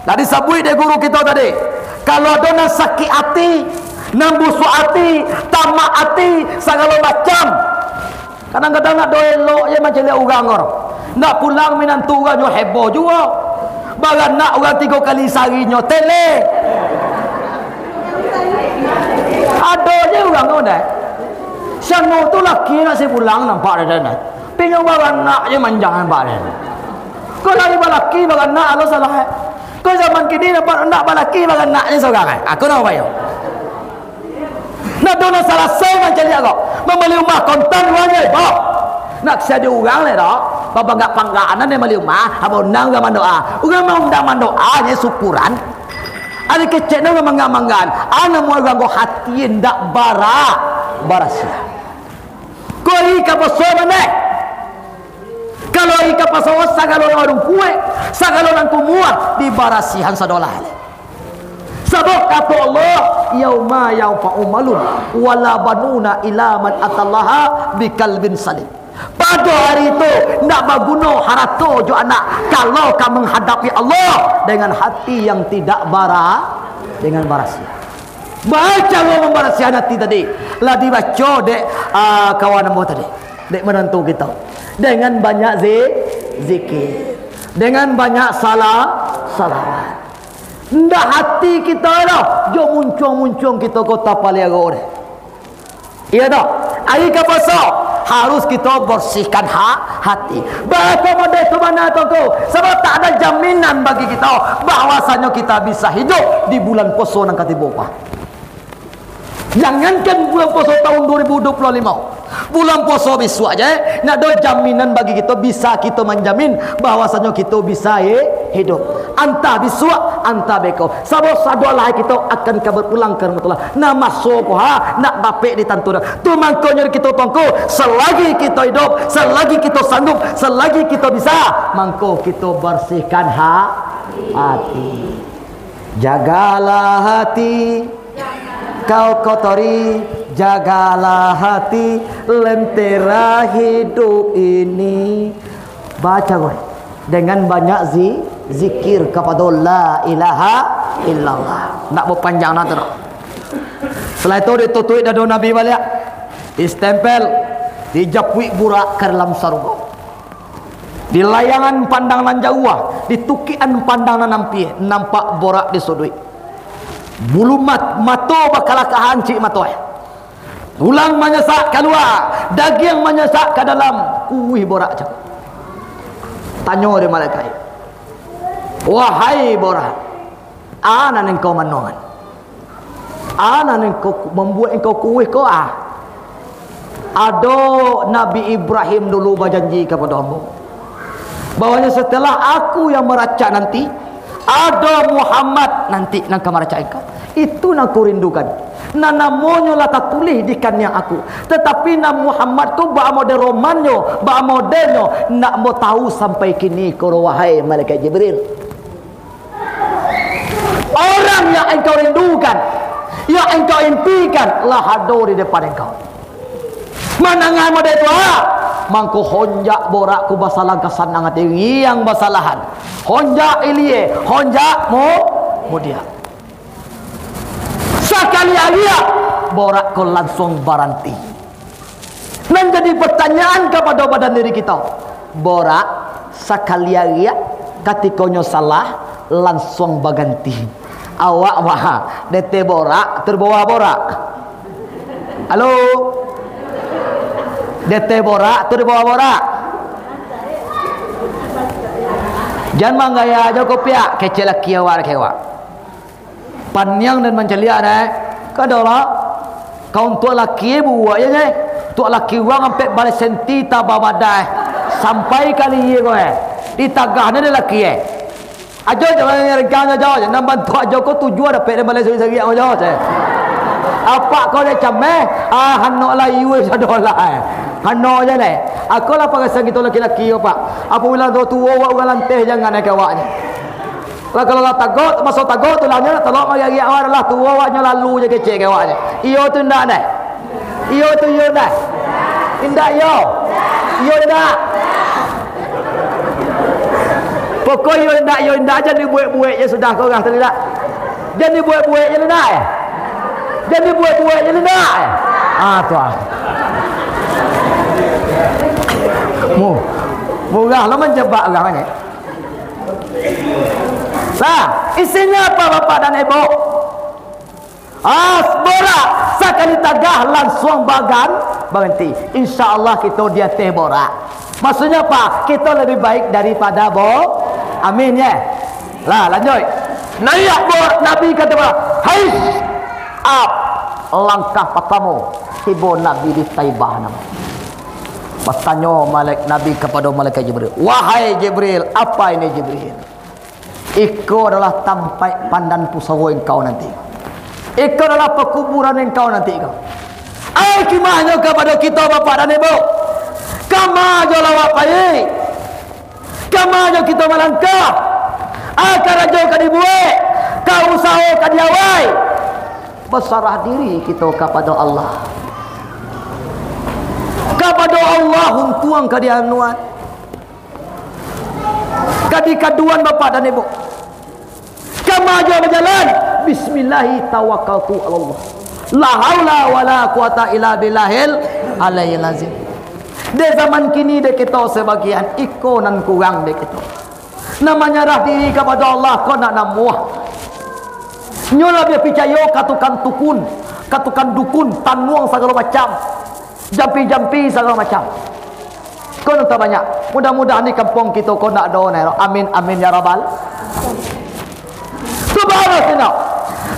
Tadi sabui dia guru kita tadi. Kalau ada nak sakit hati, nak busuk hati, tamak hati, segala macam. Kadang-kadang nak doa elok je macam dia orang orang. Nak pulang minantu orang jo heboh juga. Barang nak orang 3 kali seharinya tele. Ada je orang tu dah. Siapa tu laki nak si pulang nampak dia dah. Pinjam barang nak je manjang nampak dia. Kau lagi balaki barang nak Allah salah. Kau zaman kini nampak nak balaki barang nak je seorang. Aku nak apa yo? Nak dona salah saya macam dia kau. Membeli rumah kontan wajib. Nak saya orang le dah. Bapa enggak panggaan dia beli rumah, abang nang enggak mandoa. Orang mau undang mandoa nya syukuran. Ada kecek nang mangga-manggaan. Ana mau ganggu hati ndak barasia. Kau ika paso mana? Kalau ika paso sagalo orang kue, sagalo nang kumua di barasihan sadolah. Sebab kata Allah, yauma yanfa'u malun wala banuna ila man atallaha biqalbin salim. Pada hari itu nak berguna harta jo anak kalau kamu menghadapi Allah dengan hati yang tidak dengan barasia. Baca lo membarasia hati tadi. Lah dibaca dek kawan ambo tadi. Dek menentu kita. Dengan banyak zikir. Dengan banyak salawat. Ndak hati kita dah jo muncung-muncung kita kota paliago ni. Iya dah. Ai ka pasal harus kita bersihkan hati. Bahasa model itu mana toko? Sebab tak ada jaminan bagi kita bahwasanya kita bisa hidup di bulan puasa nang katibopa. Jangankan bulan puasa tahun 2025. Bulan puasa besok aja nak ada jaminan bagi kita bisa kita menjamin bahwasanya kita bisa hidup. anta biswa anta beko. Sabo sadolah kita akan berulang ke rahmatullah. Nama sokoha nak bapek di tantura. Tu mangkonyor kita tongko. Selagi kita hidup, selagi kita sanggup, selagi kita bisa, mangko kita bersihkan hati. Jagalah hati, kau kotori. Jagalah hati, lentera hidup ini. Baca gue dengan banyak zikir kepada la ilaha illallah. Nak mau panjang nanti. Setelah itu ditutui dadu Nabi balik, istempel, dijapui burak ke dalam sarung. Di layangan pandangan jauh, di tukian pandangan nampi, nampak borak disudui. Bulu mato bakal kehanci matoy. Tulang menyesak keluar, daging menyesak ke dalam kuih borak cak. Tanya dia malaikat, wahai borak, ana engkau manongan, ana engkau membuat engkau kuih kau Ada Nabi Ibrahim dulu berjanji kepada kamu, bahwanya setelah aku yang meracak nanti, ada Muhammad nanti nak meracak engkau. Itu nak ku rindukan. Nah namanya lah tak tulis di kannya aku. Tetapi nama Muhammad tu ba model romanyo, ba modelnya nak mau tahu sampai kini kau wahai malaikat Jibril. Orang yang engkau rindukan, yang engkau impikan lah hadir di depan engkau. Manangan model itu mangko honjak borak ku basalang kesanang hati yang basalahan. Honjak ilie, honjak dia. Sekali alia borak kau langsung baranti. Dan jadi pertanyaan kepada badan diri kita, borak sekali alia ketika salah langsung baganti. Awak maha dete borak terbawa borak. Halo, dete borak terbawa borak. Jangan manggaya aja kopiak kecil laki awak kewa. Panyang dan mencelia kadalah kau tua laki buat ya ne tua laki wang sampai balik senti tababadai sampai kali ye kowe ditagahnya dia laki ajo jangan reganya jauh jangan bantu ajo kau tujuan dapat balik segi jauh apa kau dia cameh hanok lah iwe sadolah hanok je le aku lah pakai segitu laki-laki apa apabila tua wak lantai jangan naik awaknya. Kalau tagot masuk tagot tulangnya tolong mari awak lah tua awaknya lalu je kecil ke awaknya. Iyo tu ndak dah. Iyo tu yo dah. Indak yo. Yo ndak. Pokok yo ndak aja dibuat-buat je sudah kau orang tidak. Jangan dibuat-buat je ndak. Jangan dibuat-buat je ndak. Tu murah lah menjebak orang ni. Nah, isinya apa bapak dan ibu? Borak sekali tagah langsung berhenti. InsyaAllah kita dia teh borak. Maksudnya apa? Kita lebih baik daripada amin ya. Lah lanjut. Nabi kata apa? Hai up langkah pertama tiba Nabi di Taibah nama. Bertanya Nabi kepada malaikat Jibril, wahai Jibril, apa ini Jibril? Iko adalah tampai pandan pusawa engkau nanti. Iko adalah pekuburan engkau nanti kau. Gimana kepada kita bapak dan ibu? Kamajo lawak payi. Kamajo kita melangkah. Karajo kadibuai. Kau usaha kadiawai. Berserah diri kita kepada Allah. Kepada Allah huntuang kadianuan. Kadikaduan bapak dan ibu. Kamajo berjalan. Bismillahi tawakkaltu Allah. La haula wala quwata illa billahil alayyil azim. Di zaman kini de kita sebagian ikonan kurang de kita. Namanya rah diri kepada Allah kau nak namuah. Nyola dia percaya katukan tukun, katukan dukun, tanuang segala macam. Jampi-jampi segala macam. Kau nak banyak. Mudah-mudahan di kampung kita kau nak doa. Amin amin ya rabbal. Subhanallah.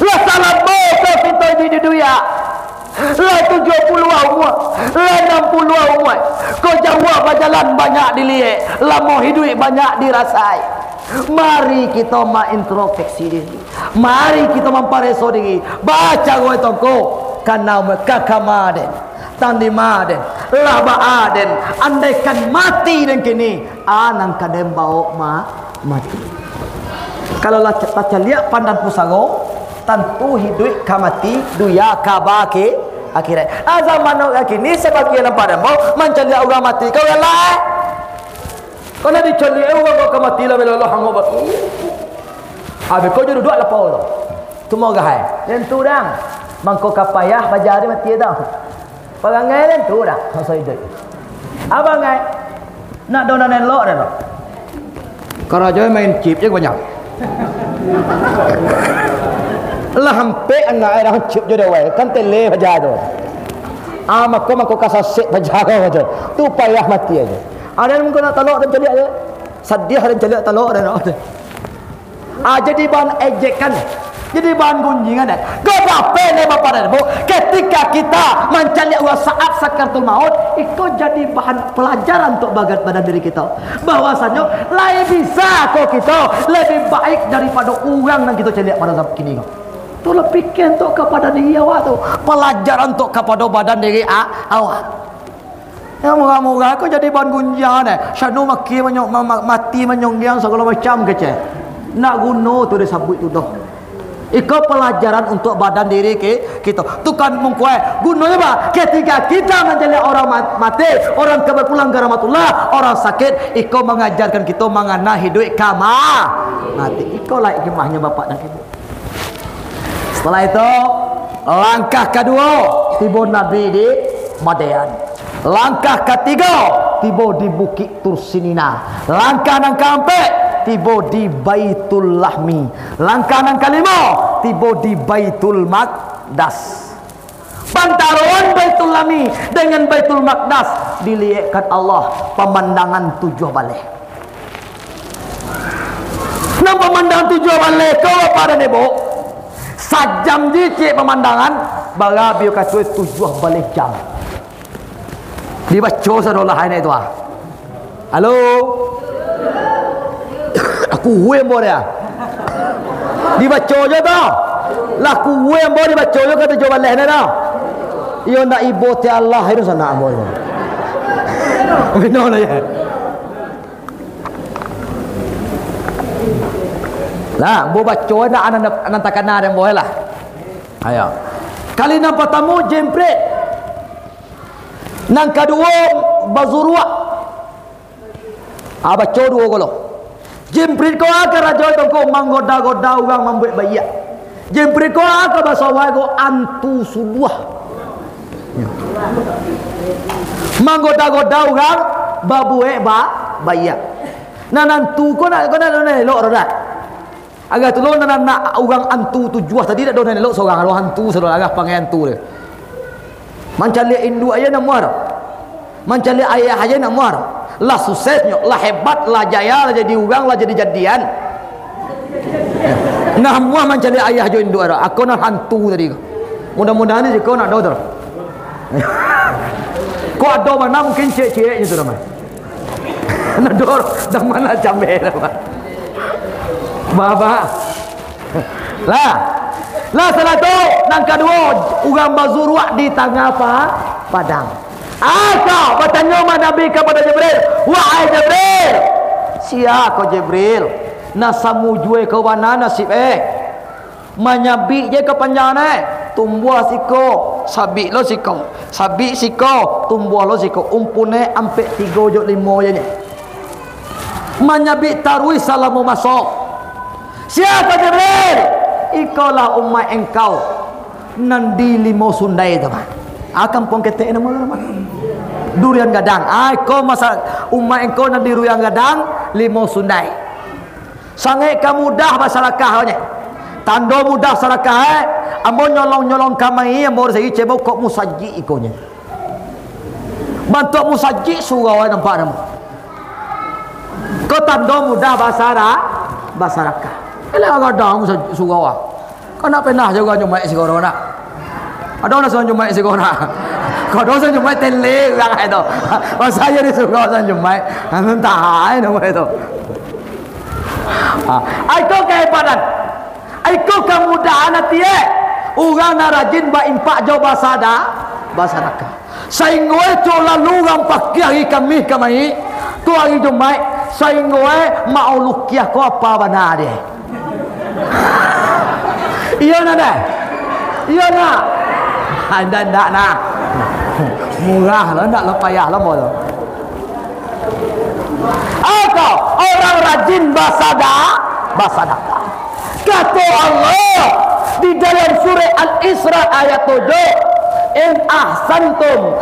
La salam bodoh kita di dunia. La 70 umur, la 60 umur. Kau jawab berjalan banyak dilihat, la mau hidup banyak dirasai. Mari kita introspeksi diri. Mari kita mempereso diri. Baca gue toko karena kakamaden, tandimaden, labaaden. Andaikan mati dan kini anang kadem bau mati. Kalau baca lihat pandan pusago, tentu hidup kamati duya kabake akhirat. Zaman kini sebagian pada mau mencari orang mati. Kau lah, kau nak dicari orang kau mati lah bila Allah hangobat. Habis kau jadi dua lapau tu. Cuma gahai. Dan tu dah, mangkau kapayah bajari mati dah. Perangai dan tu dah. Masa hidup. Abang ngai nak donan elok dah. Kalau joy main chip je banyak. Lah hampir anak ai dah chip je dah wei. Kan tele baja tu. Mako kasasik baja kau aja. Tu payah mati aja. Ada yang mungkin nak talak dan celiak je. Sedih dan celiak talak dan nak. Jadi bahan ejekan. Jadi bahan gunjingan dah. Kau apa ni bapa dan ibu? Ketika kita mencari Allah saat sakaratul maut, itu jadi bahan pelajaran untuk badan diri kita. Bahwasanya lebih bisa kau kita lebih baik daripada orang yang kita cari pada zaman kini. Tu lebih kentok kepada diri awak tu. Pelajaran untuk kepada badan diri awak. Ya moga-moga kau jadi bahan gunjingan dah. Syanu maki mati menyonggiang segala macam kecil. Nak guna tu dia sabut tu dah. Iko pelajaran untuk badan diri kita. Tu kan mengkuai. Gunanya apa? Ketika kita menjadi orang mati, orang berpulang ke rahmatullah, orang sakit, iko mengajarkan kita mengenai hidup mati. Iko lah hikmahnya bapak dan ibu. Setelah itu, langkah kedua tiba Nabi di Madian. Langkah ketiga tiba di Bukit Tursinina. Langkah yang keempat tiba di Baitul Lahmi. Langkah yang kelima tiba di Baitul Maqdas. Pantaran Baitul Lahmi dengan Baitul Maqdas dilihatkan Allah pemandangan tujuh balik. Nah pemandangan tujuh balik kau pada nebo sajam dicik pemandangan bala biu kata tujuh balik jam. Dibaca sadolah ini tu Halo. Aku huem bo dia. Dibaca je tau. Lah aku huem bo dibaca je kata jawab leh dah. Iyo nak ibu ti Allah itu sana bo. Benar lah ya. Lah bo baca nak anak takana dan bo lah. Ayo. Kali yang pertama jempret. Nang kedua bazurwa. Baca dua kalau. Jemprit kau akan raja kau manggoda-goda orang membuat bayi. Jemprit kau akan bahasa kau antu suluah. Manggoda-goda orang babuek bayi. Nah nantu kau nak elok dah. Agak tu nak orang antu tujuh tadi tak dona elok seorang kalau hantu seorang agak panggil hantu dia. Mencari induk aja nak muar. Mencari ayah aja nak muar. Lah suksesnya, lah hebat, lah jaya, lah jadi orang, lah jadi jadian. Nah muah mencari ayah jo induk ada. Aku nak hantu tadi. Mudah-mudahan ni kau nak doktor. Kau ada mana mungkin cek-ceknya tu ramai. Nak dor, dah mana jambe ramai. Baba. Lah salah tu nang kedua orang bazurwa di tengah padang. Kau bertanya Nabi kepada Jibril, wahai Jibril, siapa kau Jibril? Nasamu jue kau mana nasib menyabi je ke panjang tumbuh siko sabik lo siko tumbuh lo siko umpune ampe 3 5 je ni menyabi tarui salamu masuk. Siapa Jibril? Ikolah umat engkau nandi 5 sundai tu akan pun ketek nama durian gadang. Kau masa umat engkau nandi durian gadang 5 sundai. Sangat kamu mudah masyarakat tanda mudah masyarakat ambo nyolong kamai ambo segi cebok kok musaji ikonya bantu musaji surau nampak nama kau tanda mudah masyarakat kalau gadang musaji surau kau nak pernah juga nyumai si corona ada orang suruh nyumai si corona kau dosa nyumai tele orang itu masa jadi surau suruh nyumai entah nama itu Itu kehebatan. Itu kemudahan hati. Orang nak rajin berimpak jauh bahasa nakah. Saingoi tu lalu rampak hari kami kami. Tu hari Jumaat saingoi mau lukiah ko apa benar dia. Iya nak. Iya nak. Anda nak. Murah lah, nak payah lah mau. Atau orang rajin bahasa nakah. Kata Allah di dalam surah Al-Isra ayat 7, in ahsantum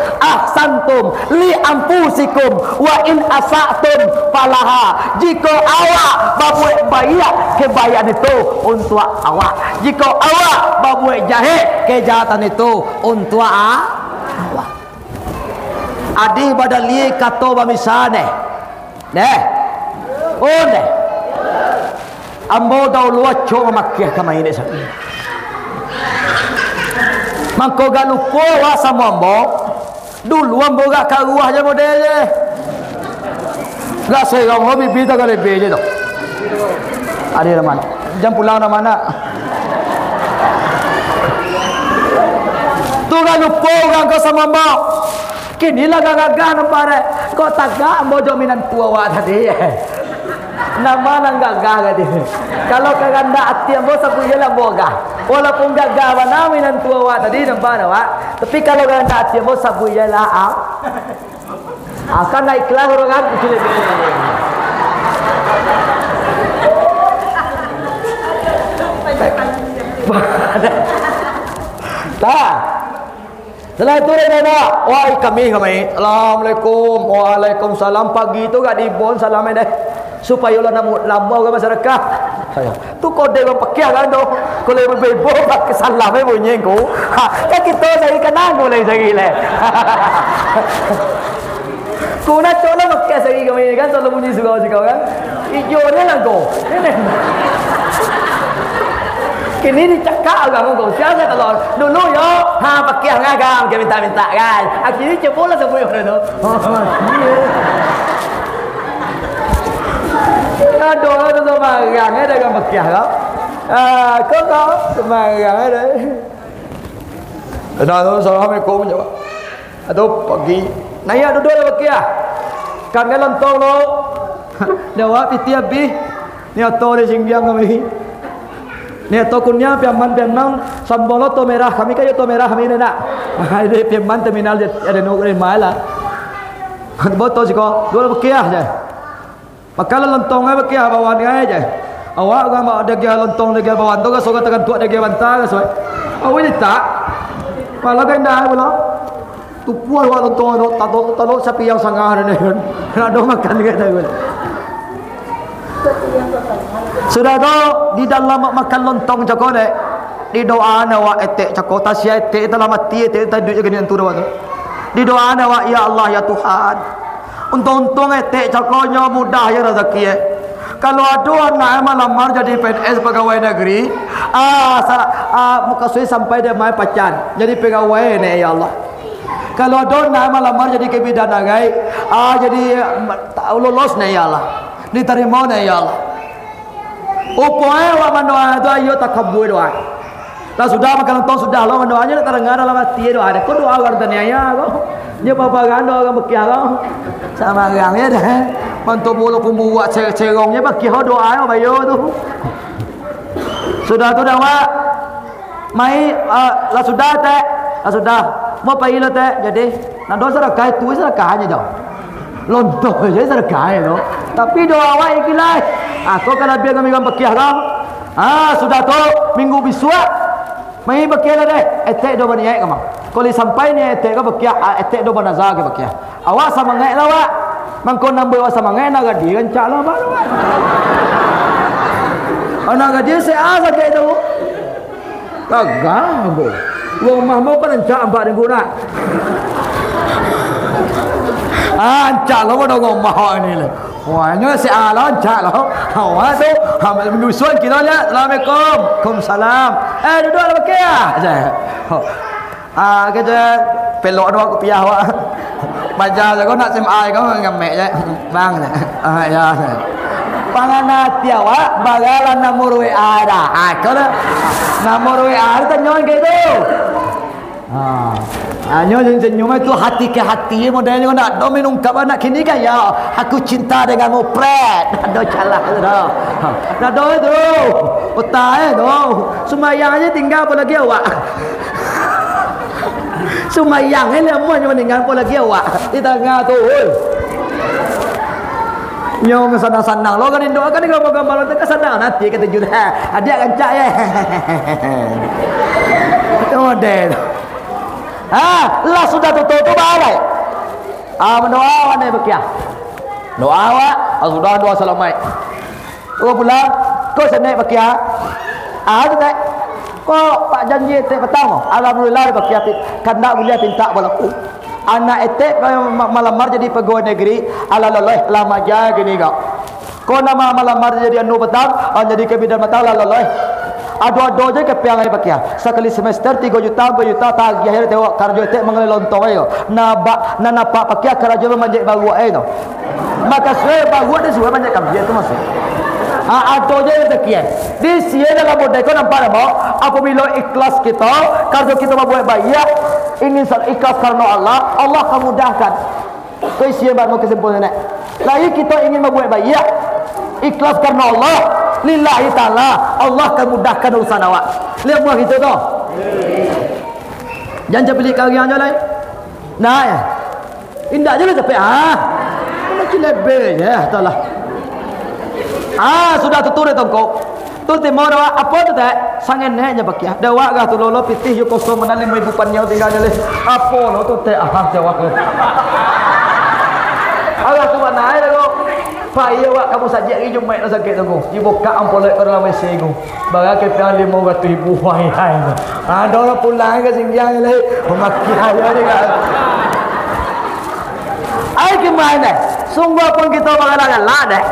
li anfusikum wa in asatum falaha. Jika awak berbuat baik, kebaikan itu untuk awak. Jika awak berbuat jahat, kejahatan itu untuk awak. Adi badali kato bamisane. Neh. Oh neh. Ambo daw luat cho makiah kamay ni sa. Mangko galupo wa sa mombo. Dulu ambo ga karuah je model je. Ga serong ho bibita ga lebe je to. Adi raman. Jam pulang na mana. Tu galupo ga sa mombo. Kini lah gagah nampak deh. Kau tagak mau jaminan tua awak tadi. Nama nang gagah tadi. Kalau kagak ndak hati ambo sabu jelah boga. Walaupun gagah mana minan tua awak tadi nampak awak. Tapi kalau kagak ndak hati ambo sabu jelah akan naik kelas orang kan kecil lagi. Tak. Setelah itu dia nak, wah kami. Assalamualaikum, waalaikumsalam. Pagi itu gak dibon salamnya deh, supaya lo namu lambau ke masyarakat. Saya, tu kode yang pakai kan tu, kalau yang berbebo pakai salamnya bunyi ku. Kan kita saya kenal boleh segi le. Kuna coba pakai segi kami kan, selalu bunyi suka kan. Ijo dia lah go. Kini dicakap agak ngomong siapa telur dulu yo pakai agam kita minta kan akhirnya coba lah semua orang tu ada orang tu semarang ada yang pakai agam kau semarang ada assalamualaikum jawab atau pagi naya duduk lah pakai kan lontong lo jawab tiap bi ni atau ada singgiang kami. Ni tokunnya piaman sambolo to merah kami kayo to merah kami nak. Ini piaman terminal ada no kali malah. Betul siko, dua bekiah je. Makala lontong ai bekiah bawan ai je. Awak kan mau ada dia lontong dia bawan tu kan sokat tekan tuak dia bantah kan soy. Awak ni tak. Malah kan dah pula. Tu puas awak lontong tato sapi yang sangah ni. Nak do makan dia dah. Sudah tu di dalam makan lontong cakap dek di doa awak etek cakap tasya etek dalam mati etek tadi duit gini antu tu di doa awak ya Allah ya Tuhan untung etek cakapnya mudah ya rezeki kalau ada anak melamar jadi PNS pegawai negeri muka suai sampai dia mai pacan jadi pegawai ni ya Allah kalau ada anak melamar jadi kebidan nagai jadi lolos ni ya Allah diterima ni ya Allah. Upaya wa mendoa doa yo takabur doa. Lah sudah makan lontong sudah lo mendoanya nak terdengar dalam hati doa. Kau doa kan tanya kau. Dia bapa gando kan bekiah kau. Sama orangnya dah. Mantu mulu pembuat cerongnya bekiah doa yo bayo tu. Sudah tu dah mak. Mai lah sudah teh. Lah sudah. Mau pergi lo teh. Jadi nak doa sedekah tu sedekahnya jauh. Lontong je sedekah tu. Tapi doa awak ikhlas. Kau kalau biar kami pakai kau. Sudah tu minggu bisua. Mai pakai lah deh. Etek do bani ai kamu. Kalau sampai ni etek kau pakai etek do banazar ke pakai. Awak sama ngai lah awak. Mangkon nambah awak sama ngai nak gadi rancak lah baru. Anak gadi saya saja itu. Kagak go. Rumah mau kan rancak 4 minggu nak. Rancak lah dah ngomong ni lah. Wah, ni si Alon cak lah. Awak tu, menyusun kita ni. Assalamualaikum, Waalaikumsalam. Duduk lah pakai kita pelok dua kopiah awak. Baca je kau nak SMI kau ngamek je. Bang je. Ya. Pangana tiawa bagalan nomor WA dah. Kalau nomor WA itu nyon gitu. Nyon itu hati ke hati modelnya nak do minum kap anak kini kan ya. Aku cinta denganmu pret. Do calah dah. Dah do itu. Otak do. Sembayang aja tinggal apa lagi awak. Sembayang ni semua cuma tinggal apa lagi awak. Di tengah tu. Nyong senang-senang lo kan Indo kan gambar-gambar lo kesenang nanti kata jurah dia kancak ya itu model lah sudah tutup balai mendoa nih bekia doa awak sudah doa salamai pulang kau senai bekia tu tak kok pak janji tak petang alhamdulillah bekia kandak boleh pinta balaku anak etek malamar jadi pegawai negeri alaloleh lama aja gini kau kau nama malamar jadi anu petang jadi ke bidan matang alaloleh ado-ado aja ke piang ay pakia sekali semester 3 juta 4 juta tagih akhir tewak karjo etek mengalih lontong ayo napa pakia karajo manjek baru ayo maka suai baru dia suai manjek kambian tu masuk ado aja sekian di sini dalam bodai kau nampak apa apabila ikhlas kita karjo kita membuat baik ingin ikhlas karena Allah akan mudahkan kau siap mau kesimpulan ni lagi kita ingin membuat baik ikhlas karena Allah lillahi ta'ala Allah akan mudahkan urusan awak lihat buah kita tu jangan beli karya aja lah nah ya indah je lah sampai macam lebih ya tak lah sudah tutur dah tongkok tu timur awak apa tu tak sangat naiknya pakai dawak gah tu lolo pitih yuk kosong mana 5,000 panjang tinggal je apa lo tu tak jawab agak tu mana air tu Pak iya wak kamu saja lagi jumaat nak sakit tu. Dibuka ampolek ke dalam WC tu. Bagai ke piang 500,000 wahai hai. Ada orang pulang ke Singjang ni. Memaki aja ni kan. Ai ke mana? Sungguh pun kita bakalan lah dah.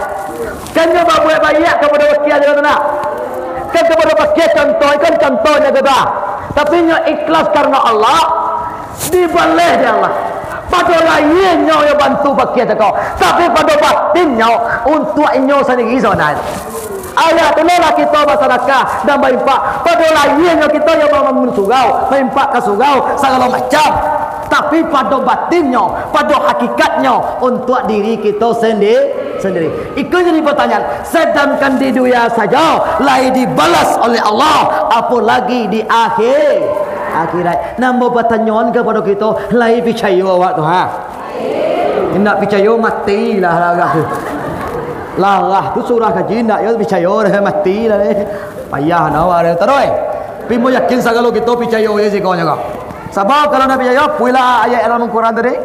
Kan dia buat baik kepada wakia dia nak. Kan kepada wakia contohnya kita. Tapi nya ikhlas karena Allah dibaleh dia Allah. Pada lainnya yang bantu pakai kau, tapi pada batinnya untuk inyo sendiri sebenarnya. Ayat itulah kita masyarakat dan berimpak. Pada lainnya kita yang mensurau, berimpak ke surau segala macam. Tapi pada batinnya, pada hakikatnya untuk diri kita sendiri. Itu jadi pertanyaan. Sedangkan di dunia saja, lain dibalas oleh Allah, apalagi di akhirat. Nambah pertanyaan kepada kita, lain percaya awak tu nak percaya matilah larah tu. Larah tu surah kaji nak ya percaya dah matilah ni. Payah nak awak terus. Tapi mau yakin segala kita percaya je sikonya kau. Sebab kalau nak percaya puilah ayat dalam Al-Quran tadi.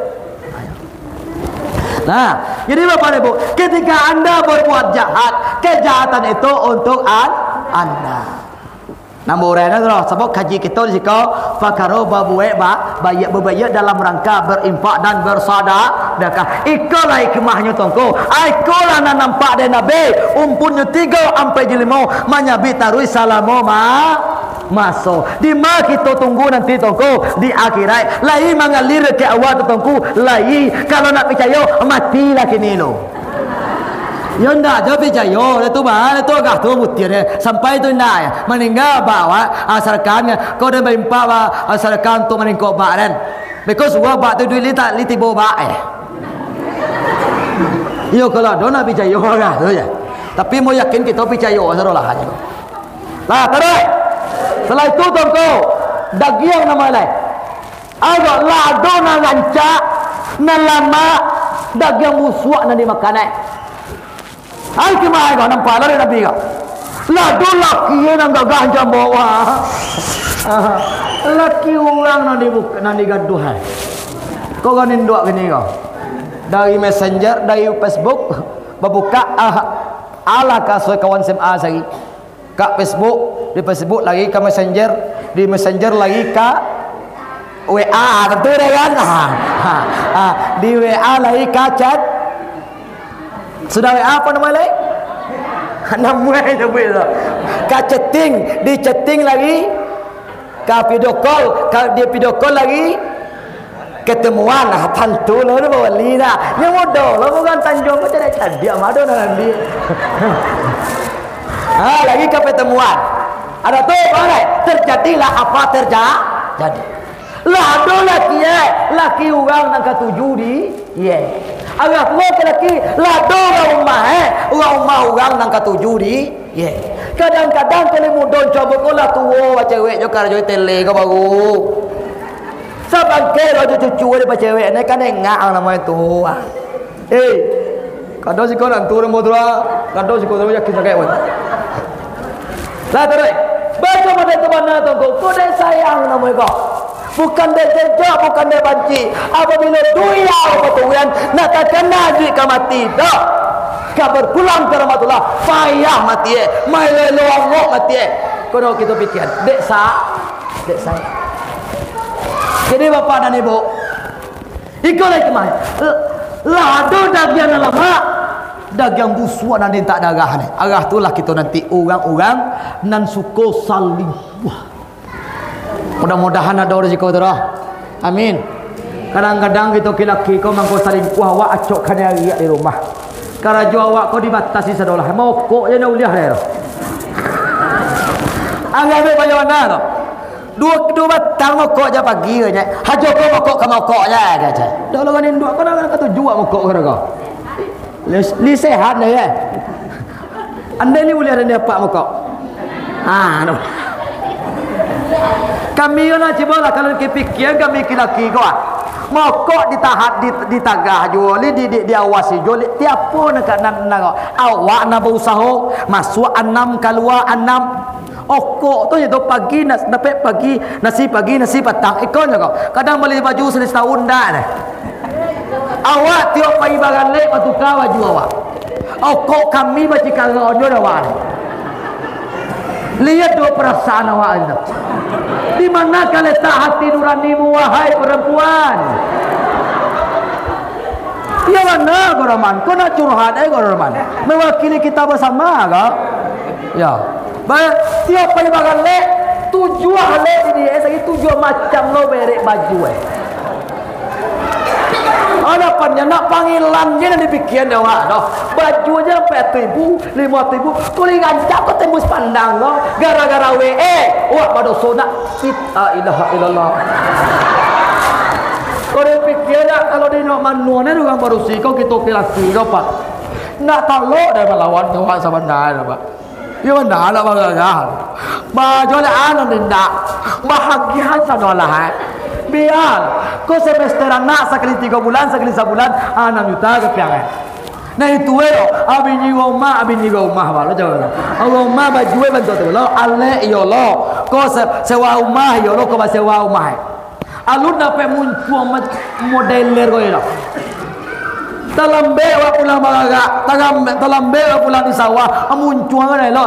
Nah, jadi Bapak Ibu, ketika anda berbuat jahat, kejahatan itu untuk anda. Nombor orang tu sebab kaji kita di situ fakaro babuek bayak berbayak dalam rangka berinfak dan bersedekah. Ikalah hikmahnya tongko. Ikalah nak nampak dia Nabi umpunnya 3 sampai 5 manyabi tarui salamo masuk. Di mana kita tunggu nanti tongko di akhirat. Lai mengalir ke awal tu tongko. Lai kalau nak percaya matilah kini lo. Ya ndak je percaya tu bah tu agak tu mutir sampai tu ndak meninggal bawa asalkan kau dah berimpak asalkan tu meningkau bak kan because gua bak tu duit tak li tibo bak yo kalau dona percaya lah tu ya tapi mau yakin kita percaya sarolah aja lah terus setelah itu tongko dagiang nama lain agak lah dona rancak nalama dagiang musuh nanti makanan. Ai ke mai kau nampak lah Nabi kau. Lah tu laki yang gagah jam bawa. Laki orang nanti gaduh. Kau kan induk gini kau. Dari Messenger, dari Facebook, berbuka ala kasoi kawan SMA sagi. Kak Facebook, di Facebook lagi ke Messenger, di Messenger lagi ke WA, tentu deh kan? Di WA lagi ke chat. Sudah apa nama lain? Nama itu. Ka chatting, di chatting lagi, ka video call, ka dia video call lagi. ketemuan lah tentu lah bawa lina yang bodoh lah bukan Tanjung macam nak jadi amado nanti lagi ke pertemuan ada tu mana terjadilah apa terjadi lah ada laki orang nang ketujuh di agak tua laki lah ada orang nang ketujuh di kadang-kadang kalau mudon coba kolah tua cewek jokar joy tele kau baru sabangke lo cucu dia cewek ni kan engak nama itu kadang si kau nanti orang bodoh kadang si kau orang yakin sakit pun lah terus baca pada tu mana tu kau dah sayang nama kau bukan dia kerja bukan dia banci apabila duia betulan nak tak kena duit kau mati dah kau berpulang ke rahmatullah payah mati mai leluang mati kau kita fikir dek saya jadi bapak dan ibu ikut lagi kemana lado dagian lama dagang busuk nanti tak dagah ni arah tu lah kita nanti orang-orang nan suko saling mudah-mudahan ada rezeki tu amin kadang-kadang kita laki kau mangko saling awak acok kan hari di rumah karena jual awak kau dibatasi sedolah mau kok je nak uliah dia anggap banyak mana tu dua batang mokok je pagi je hajo kau mokok ke mokok je aja dah lawan induk kau nak kata jual mokok kau li sehat ni anda ni boleh ada apa mokok kami nak cuba lah kalau fikir kami laki kau mokok ditahat di tagah jual di awasi jual tiap pun nak awak nak berusaha masuk 6 keluar 6 okok tu je tu pagi dapat pagi nasi petang ikon je kau kadang beli baju setahun dah awak tiap pagi bagan lek patukar baju awak okok kami baca kalau dia awak lihat dua perasaan awak itu di mana letak hati nuranimu wahai perempuan ya mana kau Rahman kau nak curhat kau Rahman mewakili kita bersama kau ya baik tiap kali bagan lek tujuan lek ini lagi tujuan macam lo berek baju ada panjang nak panggilan je nak dipikir dia awak dah baju je 4,000 5,000 kau ngancap kau tembus pandang kau gara-gara awak pada sonak kita ilaha illallah kau dipikir tak kalau dia nak manual ni orang baru si kau kita laki kau pak nak talok dah melawan kau sama dah pak dia mana nak bagaimana baju le anak tidak bahagia sanolah biar kau semester anak sekali 3 bulan sekali sebulan 6 juta kepiangan nah itu abin ni rumah baru jangan rumah baju bantu tu lo ale yo lo kau sewa rumah yo lo kau sewa rumah alun dapat muncul modeler kau lo dalam bewa pulang bagaga dalam bewa pulang di sawah muncul kan lo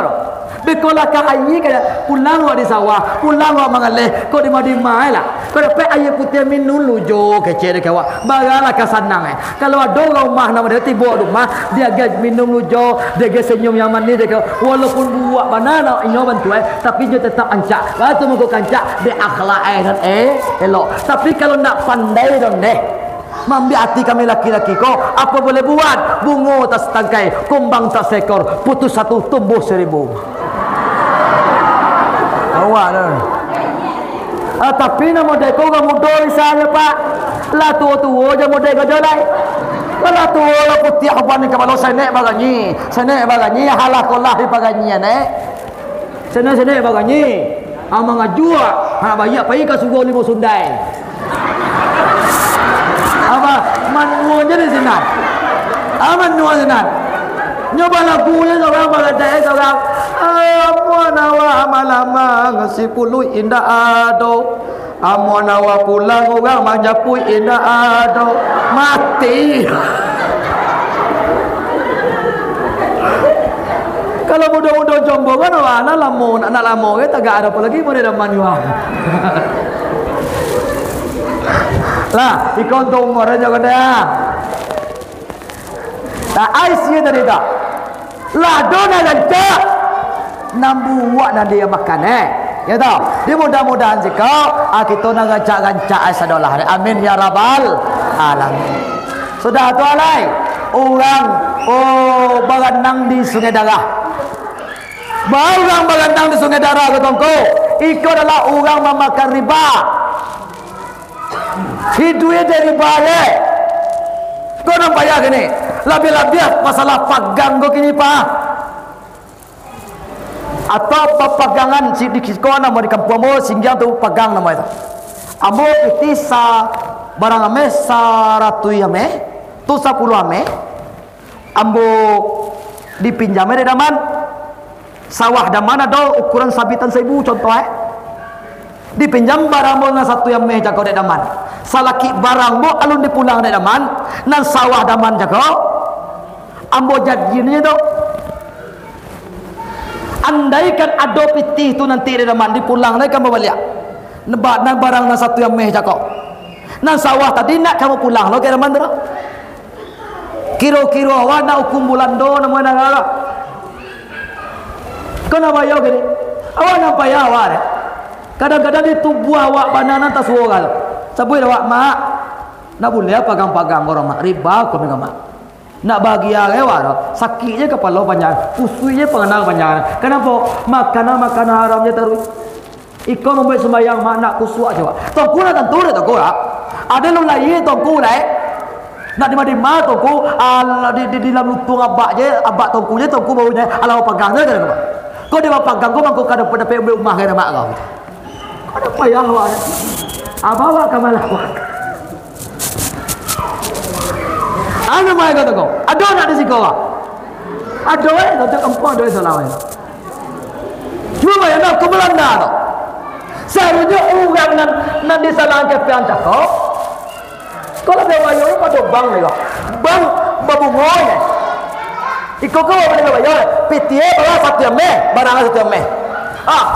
bekola ka ayi kada pulang di sawah pulang mangaleh ko di mai lah ko dapat ayi putih minun lujo kecil ke awak bagala ka sanang kalau ada rumah nama dia tiba rumah dia gaj minum lujo dia gaj senyum yang manis dia walaupun buat banana inyo bantu tapi dia tetap ancak batu muka kancak dia akhlak dan elok tapi kalau nak pandai dong deh mambi hati kami laki-laki kau apa boleh buat bungo tak setangkai kumbang tak seekor putus satu tumbuh 1000 awak dah tapi nama dia kau kamu doi saya pak lah tua-tua je model kau jolai kalau tua lah putih apa ni kalau senek baganyi halak kolah di baganyi senek baganyi amang ajua banyak pergi ke sugo limo sundai apa manuan je di sini manuan sinan nyoba lagunya seorang bagadai seorang amuanawa amalama ngasi puluh indah ado amuanawa pulang orang manjapui indah ado mati kalau mudah-mudah jomblo kan anak lamun tak ada apa lagi boleh dah manual lah ikon tu umur aja kan dah tak aisyah tadi tak lah dona dan tak nambu wak dan dia makan Ya tahu. Di mudah-mudahan jika kita nak gancak-gancak sadolah. Amin ya rabbal alamin. Sudah tu alai. Orang berenang di Sungai Darah. Orang berenang di Sungai Darah ketongko. Itu adalah orang memakan riba. Hidupnya dari riba ye. Kau nampak ya gini. Lebih-lebih masalah pegang kau kini pak. Atau pegangan di sekolah nama di kampung mo singgah tu pegang nama itu. Amo itu barang ame 100 ame, tu 10 ame. Ambo dipinjam dari daman sawah daman ada ukuran sabitan 1000 contoh dipinjam barang mo na 1 ame jago dari daman. Salaki barang mo alun dipulang dari daman nan sawah daman jago. Ambo jadinya tu. Andaikan ada pitih tu nanti dia daman dipulang lagi kamu balik. Nebak nan barang nan 1 yang meh cakap. Nan sawah tadi nak kamu pulang lo ke daman tu. Kira-kira awak nak hukum bulan do nama negara. Kau nak bayar gini? Awak nak bayar awak deh. Kadang-kadang itu buah awak banana tak suara lo. Sabui awak mak nak boleh pagang-pagang orang mak riba kau dengan mak. Nak bahagia lewat sakitnya kepala panjang, pusingnya pengenal panjang. Kenapa? Makanan haramnya terus. Iko membuat sembahyang mak nak kusuk aja. Tongku nak tentu dah tongku lah. Ada lu lain tongku lah. Nak di mana tongku? Di dalam lutung abak je, abak tongkunya tongku baunya. Alau pegangnya kan? Kau dia pegang kau mangkuk kada pada pergi rumah kan mak kau. Kau ada payah awak. Apa awak kamalah awak? Ana mai kata kau. Ada nak di siko ah. Ada tak kampung ada salah. Cuma yang nak ke Belanda tu. Seharusnya orang nan disalahkan pian cakap. Kalau dia bayar pada bank ni kau. Bank babungoy. Iko kau boleh bayar. PTA bawa 1 meh, barang 1 meh.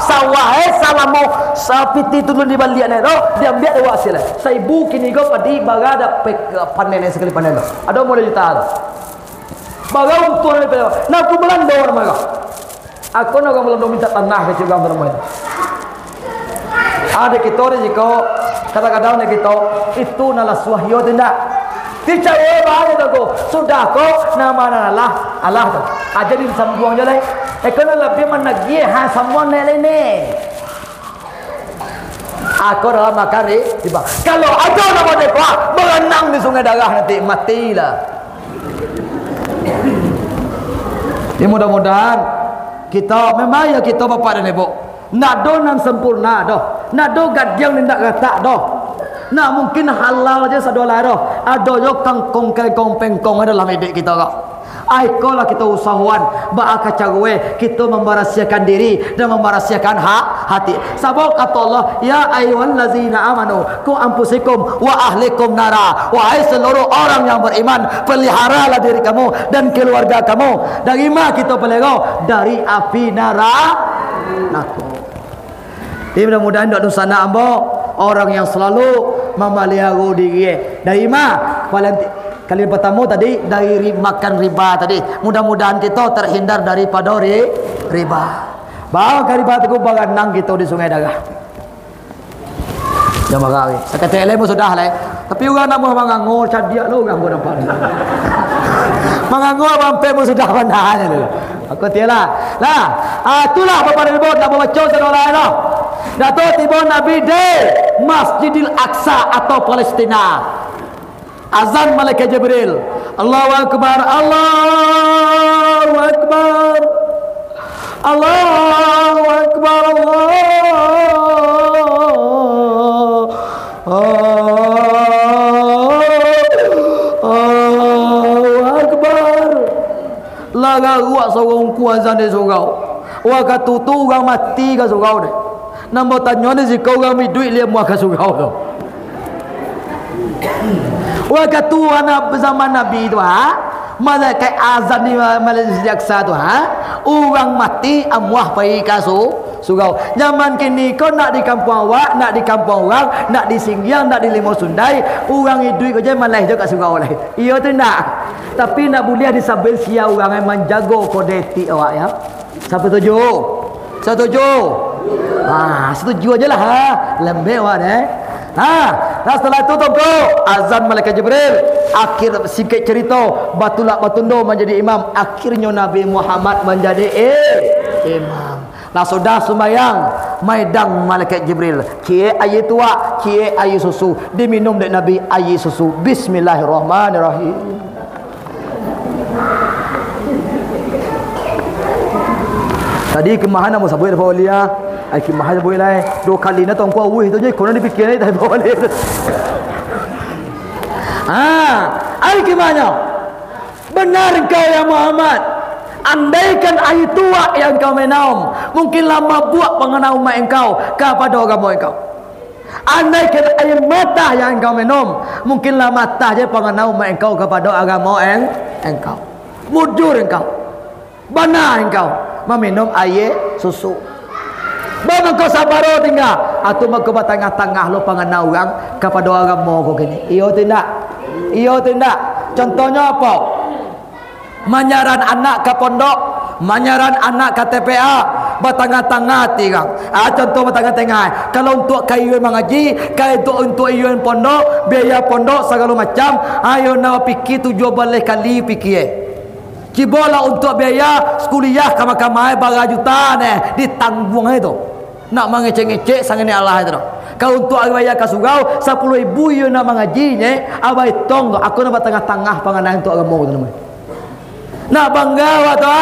Sawah salamu sapiti tu di balik ni doh dia ambil dia hasil 1000 kini kau padi baga ada panen sekali panen doh ada modal juta doh baga untuk ni pe nak aku Belanda orang mereka aku nak Belanda minta tanah ke juga orang mereka ada kita ni jika kadang-kadang kita itu nalah suahyo tidak dicari bahagia tu sudah kau nama Allah tu aja di sambuang je lah. Ekor lebih menagih semua ni. Aku dah makan riba. Kalau ada nama mereka berenang di Sungai Darah nanti matilah. Ya mudah-mudahan kita memang ya kita bapa dan ibu nak do nan sempurna doh. Nak do gadiang ni nak kata doh. Nak mungkin halal aja $1 doh. Ada yo kangkong pengkong ada dalam hidup kita kok. Aikolah kita usahawan ba'aka cagwe kita memberahsiakan diri dan memberahsiakan hati. Sebab kata Allah, ya ayyuhallazina amanu qu anfusakum wa ahlikum nara. Wahai seluruh orang yang beriman, peliharalah diri kamu dan keluarga kamu dari mana kita pelihara? Dari api neraka. Mudah-mudahan dak dosana ambo orang yang selalu memelihara diri. Dari mana? Kali pertama tadi dari makan riba tadi. Mudah-mudahan kita terhindar daripada riba. Bawa kali batu berenang kita di Sungai Darah. Jangan bagawi. Sekata ilmu sudah lah. Tapi orang nak mengangur cadiak lo orang nampak. Mengangur sampai pun sudah pandai tu. Aku tialah. Lah, itulah Bapak dan Ibu nak baca saudara lah. Dato tiba Nabi di Masjidil Aqsa atau Palestina. Azan malaikat Jibril. Allahu akbar, Allahu akbar. Allahu akbar, Allahu akbar. Laga ruak sorong ku azan di surau. Wa katutu orang mati ke surau ni. Nama tanya ni jika orang mi duit dia muak ke surau tu. Waktu anak zaman Nabi tu malaikat azan di Malaysia Aqsa tu orang mati amwah pergi ke surau. Zaman kini kau nak di kampung awak, nak di kampung orang, nak di Singgiang, nak di Limau Sundai, orang hidup je malah je kat surau lah. Iya tu nak. Tapi nak boleh di sabil sia orang yang menjaga kode etik awak ya. Siapa tuju? Siapa tuju? Setuju aja lah lembek wah deh. Nah setelah itu tunggu azan malaikat Jibril. Akhir sikit cerita batulak batundo menjadi imam. Akhirnya Nabi Muhammad menjadi imam. Nah sudah sembahyang maidang malaikat Jibril. Cie air tua, cie air susu. Diminum dari Nabi air susu. Bismillahirrahmanirrahim. Tadi kemahan nama sabui dapat walia. Ai kemahan sabui lai. 2 kali na tong ko wui tu je kono dipikir ni tak boleh. Ai kemana? Benar kau ya Muhammad. Andaikan air tua yang kau minum, mungkin lama buat pengenau mak engkau kepada agama engkau. Andaikan air mata yang kau minum, mungkinlah mata je pengenau mak engkau kepada agama engkau. Mujur engkau. Benar engkau meminum air susu. Bagaimana kau sabar tinggal? Atau mau ke tengah-tengah lo pengenau orang kepada agama kau gini. Iyo tidak. Contohnya apa? Menyaran anak ke pondok, menyaran anak ke TPA, bertengah-tengah tirang. Contoh bertengah-tengah. Kalau untuk kayu mengaji, untuk iuran pondok, biaya pondok segala macam, ayo nak fikir 17 kali fikir. Cibola untuk biaya kuliah kamar-kamar berapa juta ditanggung itu. Nak mengecek-ngecek sangat ni Allah itu. Kalau untuk biaya ke surau 10,000 you nak mengajinya, abai tong aku nak tengah-tengah panganan untuk agama tu namanya. Nak bangga tu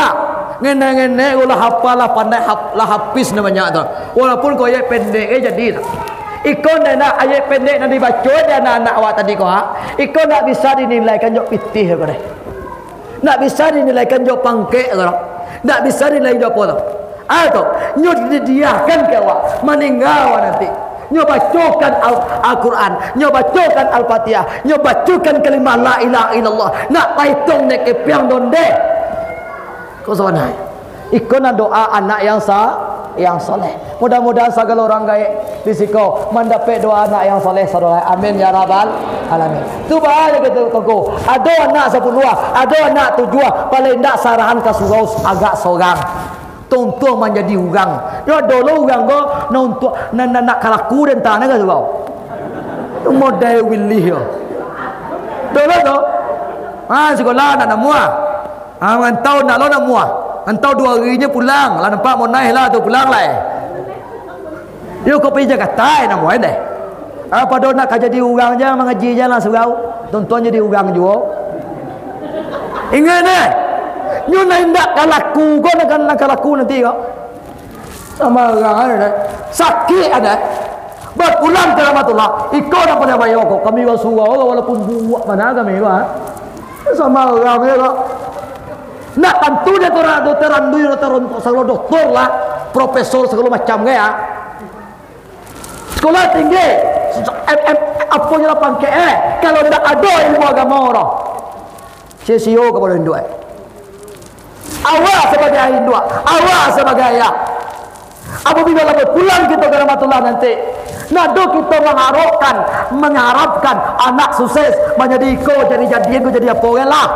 ngene-ngene ulah hafal lah pandai lah habis namanya tu. Walaupun kau ayat pendek jadi tak. Ikon nak ayat pendek nak dibaca dia anak-anak awak tadi kau ikon nak bisa dinilaikan jok pitih kau deh. Nak bisa dinilaikan jok pangkek kau. Nak bisa dinilai jok apa tu. Atau nyut didiahkan ke awak meninggal nanti. Nyo bacakan Al-Quran, nyo bacakan Al-Fatihah, nyo bacakan kalimah la ilaha illallah. Nak paitung nek kepiang donde. Kau sana. Ikon doa anak yang soleh. Mudah-mudahan segala orang gaya risiko mendapat doa anak yang soleh saudara. Amin ya rabbal alamin. Tu bahaya gitu kau. Ada anak 10, ada anak 7, paling ndak sarahan ke surau agak seorang. Tonton menjadi orang. Ya dulu orang go nonton nak kalaku dan tanah ke surau. Model wilih yo. Dulu tu. Sekolah nak muah. Antau nak lo nak muah. Antau 2 harinya pulang. Lah nampak mau naik lah tu pulang lah. Yo kau pergi Jakarta nak muah deh. Apa do nak jadi orang je mengaji je lah surau. Tonton jadi orang juga. Ingat deh. Nyo nak kalaku kau nak kalaku nanti kau. Sama orang ada. Sakit ada. Berpulang ke rahmatullah. Ikut apa dia bayar kau. Kami orang surau walaupun buat mana kami sama orang dia kau. Nak tentu dia segala doktor lah, profesor segala macam gaya. Sekolah tinggi, apa je lah pangkat kalau tidak ada ilmu agama orang. Sio kepada Hindu. Awak sebagai Hindu, awak sebagai ayah. Apabila pulang kita ke rahmatullah nanti, nado kita mengharapkan anak sukses menjadi jadian jadi apa lah.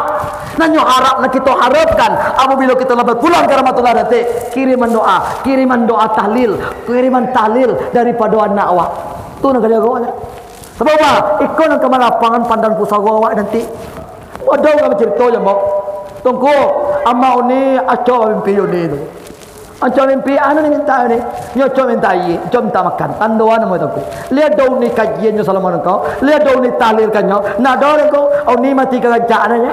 Nanyo harap nak kita harapkan apabila kita pulang ke rahmatullah nanti kiriman doa tahlil, kiriman tahlil daripada anak awak. Tu nak dia awak. Sebab apa? Ikut nak ke lapangan pandan pusara awak nanti. Ada orang cerita je mbak. Tunggu amau ni acau mimpi ni tu. Acau mimpi anu ni minta ni. Nyo acau minta ye, acau minta makan. Tandoan nama tu. Lihat daun ni kajian nyo salaman kau. Lihat daun ni tahlil kan nyo. Nak daun kau, au ni mati kerajaan nya.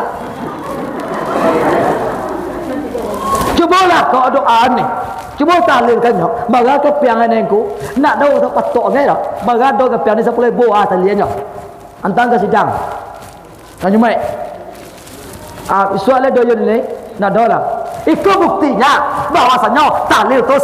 Cubalah kau doa ni. Cuba tahlil kan nyo. Baga kepiangan engku. Nak daun tak patok ngai dah. Baga daun kepiang ni 10,000 tahlilnya. Antang ke sidang. Kan nyumai. Soalan doyon ni nak dola. Itu buktinya bahwasanya tahlil tu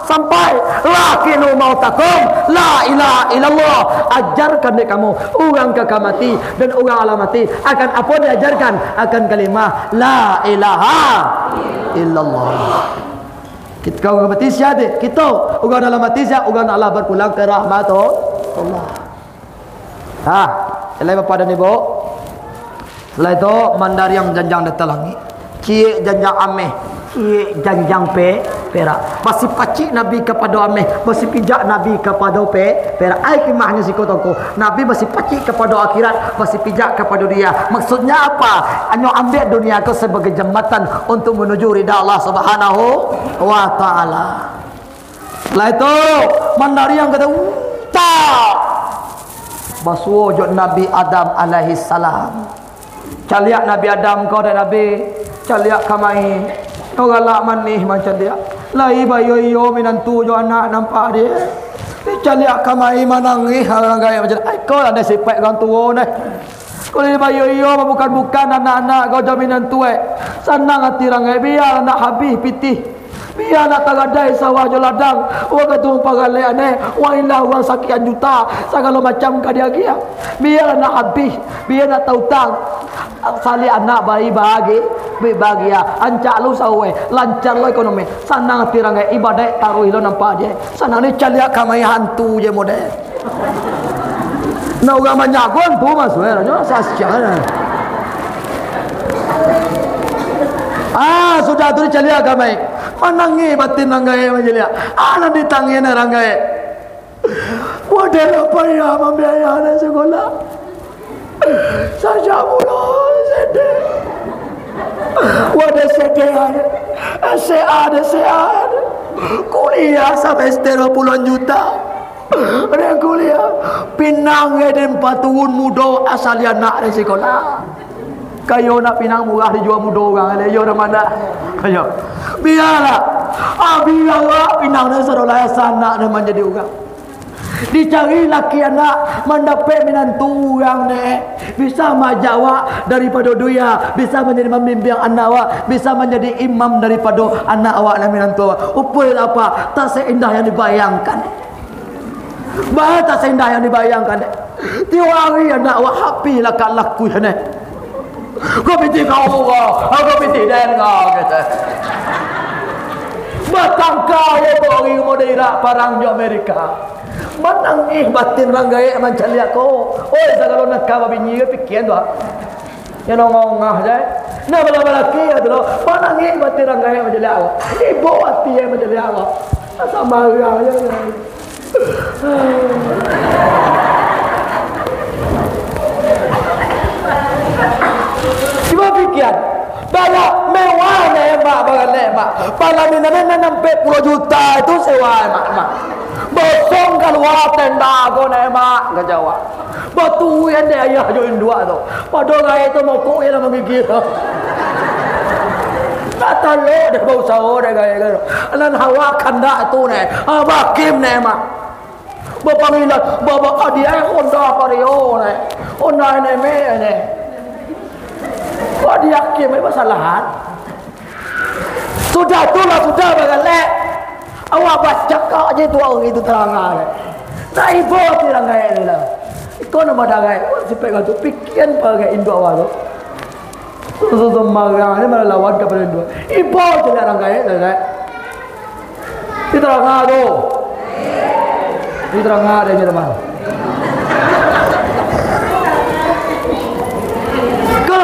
sampai lakinu mautakum la ilaha illallah. Ajarkan dekat kamu orang kekal mati dan orang alam mati akan apa diajarkan akan kalimah la ilaha illallah. Kita orang mati siapa? Kita orang dalam mati siapa? Orang Allah berpulang ke rahmatullah. Selain bapa dan ibu. Setelah itu mandar yang janjang datang langit. Cie janjang ameh, cie janjang pe. perak. Basi pacik Nabi kepada ameh, basi pijak Nabi kepada perak. Ai kimahnya si kotongko. Nabi basi pacik kepada akhirat, basi pijak kepada dia. Maksudnya apa? Hanya ambil dunia kau sebagai jembatan untuk menuju ridha Allah Subhanahu wa taala. Setelah itu mandari yang kata tak basuh jod Nabi Adam alaihi salam. Caliak Nabi Adam kau dan Nabi caliak kamai. Kau galak manih macam dia. Lai bayo yo minantu jo anak nampak dia. Ni caliak kamai manangi orang gaya macam ai kau ada sifat kau tua ni. Kau ni bayo yo bukan anak-anak kau jaminan tua. Senang hati rangai biar nak habis pitih. Biar nak tagadai sawah jo ladang. Wa katung pagale ane, wa ilah uang sekian juta, segala macam kadia kia. Biar nak habis, biar nak tautang. Sali anak bayi bahagia, ancak lu sawe, lancar lo ekonomi. Senang hati rangai ibadah taruh lo nampak je. Senang ni caliak kamai hantu je model. Nak orang banyak pun tu masuk ya, jangan sasian. Sudah tu caliak kamai. Manangi batin rangai macam dia. Nanti tangi na rangai. Model apa ya membiayai anak sekolah. Saja mula sedih. Wadah sedih ada. Sehat. Kuliah semester puluhan juta. Ada kuliah. Pinang dan 4 tahun muda asal anak dari sekolah. Kayo nak pinang murah dijual muda orang. Kayo dah mana? Kayo. Biarlah. Biarlah pinang dan saudara sana dan menjadi orang. Dicari laki anak mendapat minantu orang ni bisa majawak daripada dia, bisa menjadi membimbing anak awak, bisa menjadi imam daripada anak awak dan minantu awak. Upaya apa? Tak seindah yang dibayangkan. Bah tak seindah yang dibayangkan. Tiap hari anak awak happy lah kat laku ni. Kau piti kau piti dan kau kata. Batang kau ya orang modera parang di Amerika. Manangih batin rangai macam lihat kau. Oh segala nak kau bini pikiran tu. Yang ngongah je. Nak bala-balaki tu lo. Manangih batin rangai macam lihat kau. Ibu hati macam lihat kau. Asal marah je. Cuma pikiran. Bala mewah lemak, bala lemak. Bala minamena 60 juta itu sewa emak. Bosong keluar tenda kau emak ke Jawa. Batu yang dia ayah join dua tu. Padahal gaya itu mau kau yang menggigit. Tak tahu dia bau sahur dia gaya gitu. Anak hawa kanda tu ni. Bakim ni emak. Berpanggilan bapak dia Honda Vario ni. Honda ni ni. Kau diakim apa kesalahan? Sudah bagalek. Awak baca kau je tu orang itu terang. Tak ibu terang ni lah. Kau nama dagai. Siapa kau tu pikiran pakai Indo awak tu. So marah ni malah lawan kepada Indo. Ibu terang ni. Itu terang tu. Itu terang ada ni teman.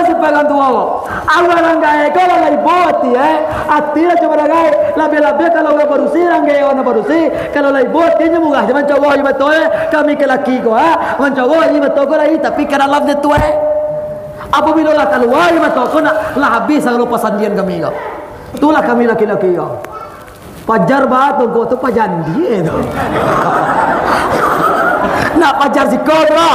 Sipakan tu awak. Awak rangai kalau lagi boti hati lah cuma rangai. Lebih kalau orang berusi rangai orang berusi. Kalau lagi boti je murah. Jangan cowok je betul kami ke laki ko Jangan cowok je betul ko lagi tapi ke dalam dia tu apabila lah keluar je betul ko nak lah habis kalau pasandian kami ko. Itulah kami laki-laki ko. Pajar batu ko tu pajandi tu. Nak pajar si ko tu.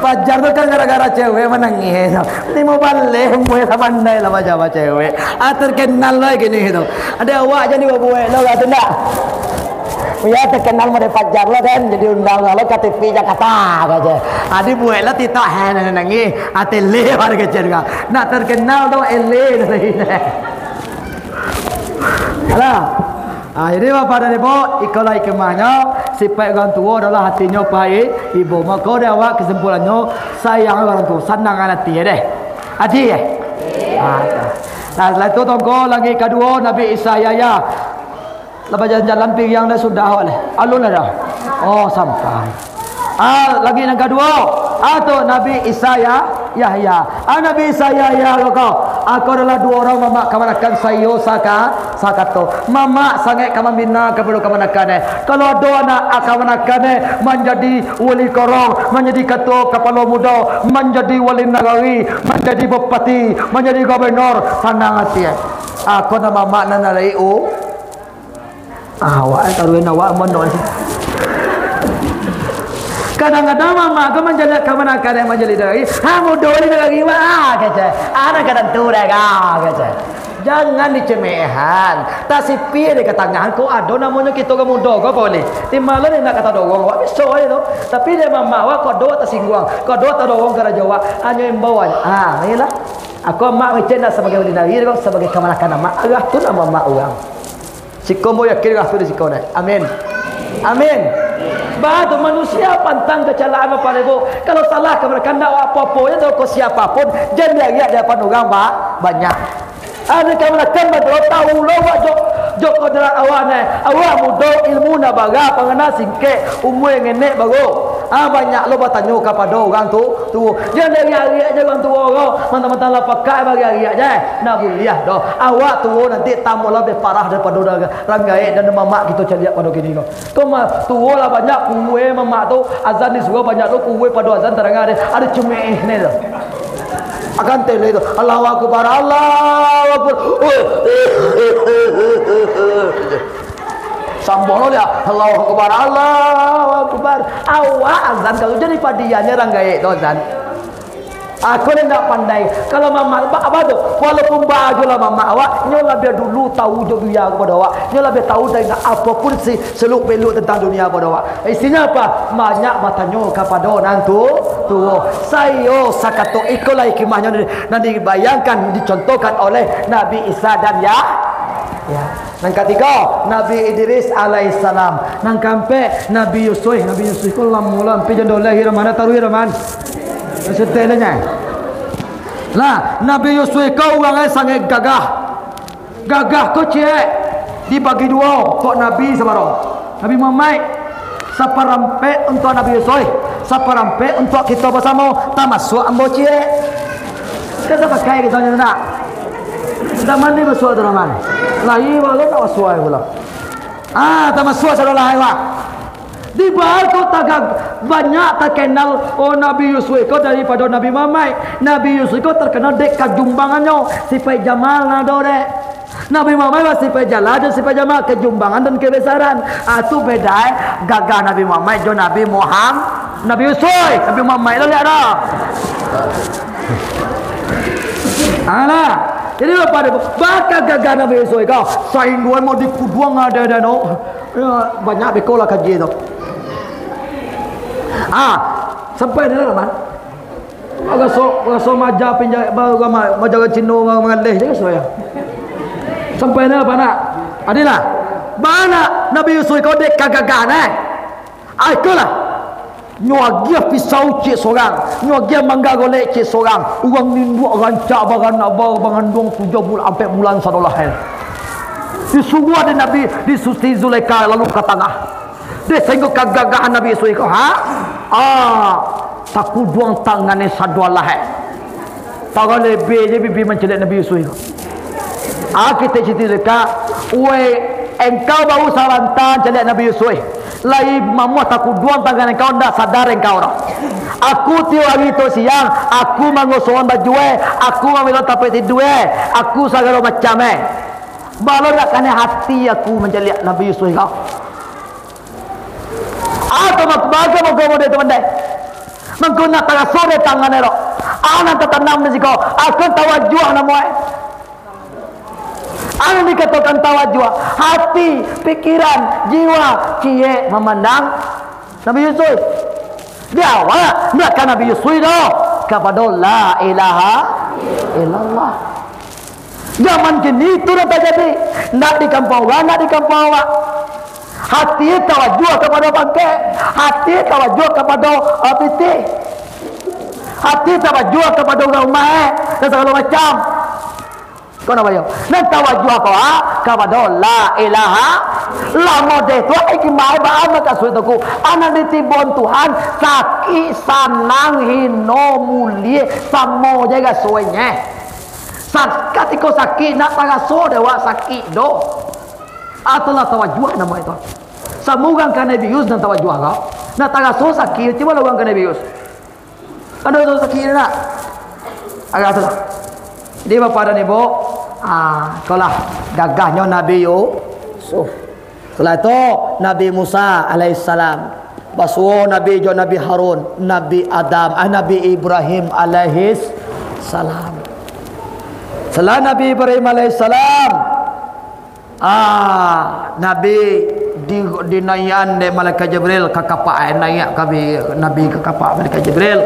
Pajar tu kan gara-gara cewek menangis. Ni mau balik buat pandai lah baca cewek. Terkenal lah gini tu. Ada awak jadi buat lo kata tak? Ya terkenal pada pajar lo kan jadi undang lo ke TV Jakarta aja. Adi buat lah tidak hen nangis. Atele warga cerga. Nak terkenal tu ele ni. Alah. Jadi bapa dan ibu ikalah hikmahnya sifat orang tua adalah hatinya baik ibu. Maka dia awak kesimpulannya sayang orang tua, senangkan hati ya deh. Hati ya. Nah setelah itu tongko lagi kedua Nabi Isa ya. Lepas jalan pergi yang dah sudah oleh alun dah. Oh sampai. Lagi yang kedua atau Nabi Isa ya Yahya. Nabi Isa ya kau. aku adalah dua orang mama kamanakan sayo sakato. Mama sangat kamambina kepada kamanakan. Kalau dua anak kamanakan menjadi wali korong, menjadi ketua kepala muda, menjadi wali nagari, menjadi bupati, menjadi gubernur, pandang hati. Aku nama mak nana leu. Awak taruhin awak mondok. Kadang-kadang mama aku menjadi kamanakan yang menjadi dari. Muda ni lagi kata. Anak kadang tu dah kata. Jangan dicemehan. Tak sipir di ketangan ko ada namanya kita ke muda ko boleh. Di malam ni nak kata dorong awak besok aja tu. Tapi dia mama awak ko doa tersinggung. Ko doa terdorong ke Jawa. Hanya imbauan. Inilah. Aku mak macam nak sebagai wali nari ko sebagai kamanakan mak. Agak tu nama mak orang. Sikomo yakin agak tu di sikona. Amin. Amin. Batu manusia pantang kecelakaan apa lebo. Kalau salah kemerdekaan apa-apa ya atau siapapun jangan lihat depan orang banyak. Ada kemerdekaan betul tahu lo jok kodrat awak muda ilmu na baga pangana singke umur ngenek bago. Banyak lo bertanya kepada orang tu. Jangan lihat je orang tu orang mentang-mentang lah pakai bagi lihat je. Nak boleh dah. Awak tu nanti tamu lebih parah daripada orang gaib dan mamak kita cari pada gini kau. Kau tu lah banyak kuwe mamak tu azan ni suka banyak tu kuwe pada azan terang ada cemeh ni tu. Akan tele tu Allahu akbar Allahu akbar. Sambung dia Allahu akbar Allahu akbar. Awak azan kalau jadi padiannya orang gaib tu azan. Aku ni tak pandai. Kalau mama apa tu? Walaupun baju lah mama awak, nyolah biar dulu tahu dunia kepada awak. Nyolah biar tahu dari apapun seluk beluk tentang dunia kepada awak. Isinya apa? Banyak bertanya kepada nantu tu. Sayo sakato ikolah hikmahnya nanti dibayangkan dicontohkan oleh Nabi Isa dan ya. Yang ketiga Nabi Idris alaihissalam. Yang keempat Nabi Yusuf. Nabi Yusuf kalau mula pi jodoh lahir mana taruh raman. Setelahnya lah Nabi Yusuf kau orang sangat gagah kau cek dibagi dua kok Nabi sebarang Nabi Muhammad seperampe untuk Nabi Yusuf seperampe untuk kita bersama tak masuk ambo cek kita pakai kita nak kita mandi masuk dalam mana lahi walau tak masuk pula tak masuk saudara lahi wak di bawah kau tak banyak tak kenal Nabi Yusuf kau daripada Nabi Muhammad. Nabi Yusuf kau terkenal dek kejumbangannya sifat jamal nado dek. Nabi Muhammad sifat jalal sifat jamal kejumbangan dan kebesaran. Itu beda gagah Nabi Muhammad jo Nabi Muhammad. Nabi Yusuf Nabi Muhammad itu lihat dah. Alah. Jadi apa dia? Bakal gagah Nabi Yusuf kau. Saingguan mau dikuduang ada no. Banyak bekolah kaji tu. Sampai ni lah man. Agak so maja pinjak baru maja Cino mengalih je saya. Sampai ni apa nak? Adilah. Mana Nabi Yusuf kau dek kagagan itulah. Nyuagia pisau cik seorang, nyuagia mangga golek cik seorang. Orang ni buat rancak bagan abang bangandung 7 bulan sampai bulan sadolah. Disuruh ada Nabi di Siti Zulaikha lalu ke tengah. Dia sehingga kegagahan Nabi Yusuf kau takut buang tangannya sadwalah tangan lebih je bibi mencelik Nabi Yusuf kau kita cerita engkau baru sarantan celik Nabi Yusuf lai mamah takut buang tangan engkau ndak sadar engkau dah aku tiap hari tu siang aku mengosongan baju aku mengambil tapet tidur aku segala macam baru nak kena hati aku mencelik Nabi Yusuf kau atau makbaga mau dia teman deh menggunakan tangan sore tangan erok anak tertanam di situ akan tawajuh namanya anak dikatakan tawajuh hati pikiran jiwa cie memandang Nabi Yusuf dia awak nak Nabi Yusuf dah kepada la ilaha illallah zaman kini itu dah terjadi nak di kampung awak nak di kampung awak hati tawajuh kepada bangkai hati tawajuh kepada piti hati tawajuh kepada orang rumah dan segala macam kau nak bayar dan tawajuh kau kepada la ilaha lama deh tu ikimai ba'an maka suitaku anak ditibon Tuhan sakit sanang hino mulia samo jaga suenya Ketika sakit nak tagaso dewa sakit do. Atalah tawajjuh nama itu. Samugang ka Nabi Yus dan tawajjuh ka. Nak tagaso sakit coba lawan ka Nabi Yus. Ada tu sakit nak. Agak tu. Dia bapa dan ibu. Kalah gagahnya Nabi Yusuf. Setelah itu Nabi Musa alaihissalam. Basuh Nabi Jo Nabi Harun, Nabi Adam, Nabi Ibrahim alaihissalam. Setelah Nabi Ibrahim alaihissalam, Nabi dinayan de malaikat Jibril ke kapak naik kami Nabi ke kapak malaikat Jibril.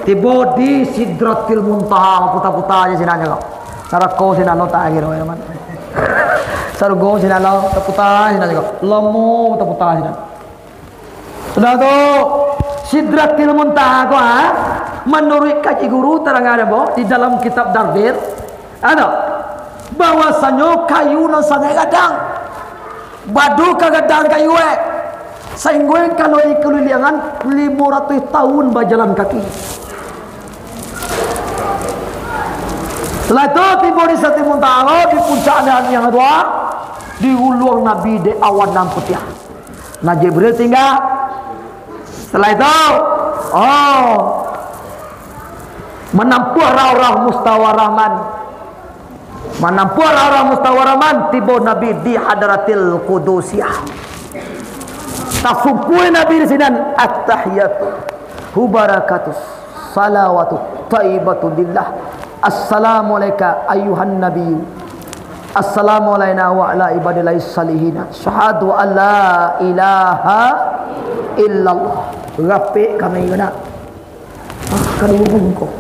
Tiba di Sidratil Muntaha, putar-putar aja sinanya kau. Sarako sinalo tak akhir orang mana. Sargo sinalo putar sinanya kau. Lomo putar-putar sinanya. Sudah tu Sidratil Muntaha kau menurut kaji guru terang ada boh di dalam kitab Darbir ada bahwasanya kayu nan sangat gadang badu kagadang kayu sehingga kalau dikelilingan 500 tahun berjalan kaki. Setelah itu tiba di Sidratil Muntaha di puncak yang kedua di uluang Nabi di awan nan putih. Nah Jibril tinggal. Setelah itu menempuh rauh-rauh mustawarahman. Menempuh rauh-rauh mustawarahman tiba Nabi di Hadratil Qudusiyah. Tasukui Nabi di sini at-tahiyatu hubarakatus salawatu taibatu lillah. Assalamualaikum ayuhan nabi. Assalamualaikum wa ala ibadillahi salihina. Syahadu an la ilaha illallah. Rapi kami guna. Kalau bungko.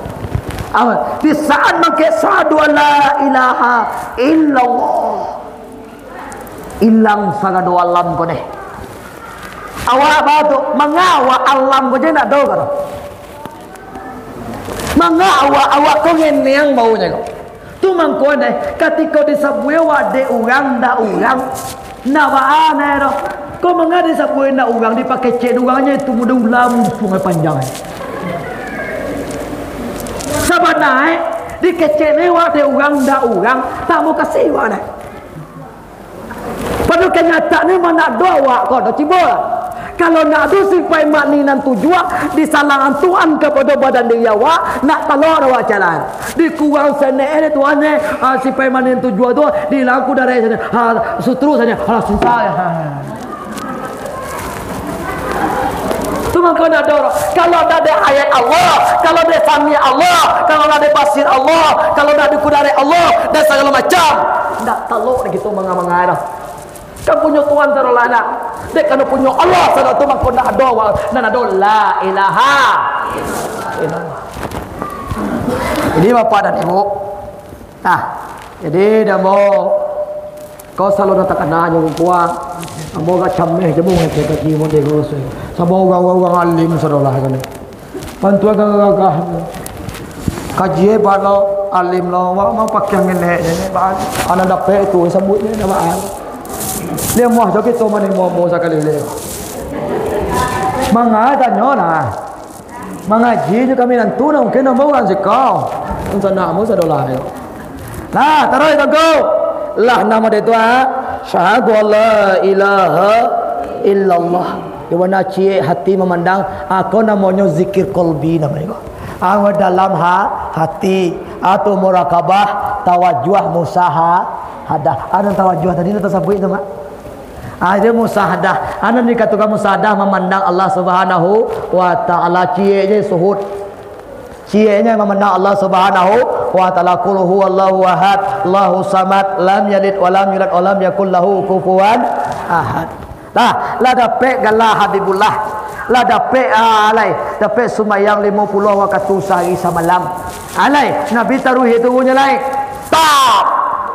Di saat makai syahadu an la ilaha illallah. Ilang sagado alam ko ne. Awak batu mengawa alam ko je nak do kan. Mengawa awak ko ngene yang maunya ko. Tu mangko ne ketika disabui wa de urang da urang. Nawa ana ro. Kau mengada sabui na urang dipakai cek urangnya itu mudah ulam sungai panjang. Sabanai dikecek lewa de urang da urang tak mau kasih wa ne. Pada kenyataannya mana doa kau dah cibo. Kalau nak tu simpai makninan tujuan di salangan Tuhan kepada badan dia wa nak talor wa jalan. Di kurang sana tuan ne simpai makninan tujuan tu dilaku dari sana. Sutru sana susah. Tu maka nak dorong. Kalau ada ayat Allah, kalau ada sami Allah, kalau ada pasir Allah, kalau ada kudari Allah dan segala macam, tak talok gitu mengamang-amang. Kan punya Tuhan terlana. Dek kan punya Allah sana tu maka nak doa dan ada la ilaha illallah. Ini Bapak dan Ibu. Jadi dah mau kau selalu nak kena nyung kuat. Moga cameh jemu kita kimu de gosoi. Samoga orang alim sadolah kan. Bantu agak kaji balo alim lo mau pakai ngene ni ba ana dapat tu sebut ni nama. Dia mau joget tu mana mau sekali le. Manga tanya lah. Mengaji je kami nantu nak mungkin nak mau kan sekau. Untuk nak mau sadolah. Nah, terus tunggu. Lah nama dia tu syahadu la ilaha illallah. Di mana cie hati memandang aku namanya zikir qalbi namanya. Awak dalam hati atau murakabah tawajjuh musahadah. Ada tawajjuh tadi kita sebut itu mak. Ada musahadah. Ana dikatakan musahadah memandang Allah Subhanahu wa taala cie je suhud. Cie-nya memandang Allah Subhanahu wa taala qul huwallahu ahad Allahu samad lam yalid wa lam yulad wa lam yakul lahu kufuwan ahad. Lah dapat galah Habibullah. Lah dapat alai dapat sumayang 50 waktu sehari semalam. Alai Nabi taruh hitungnya lai. Tak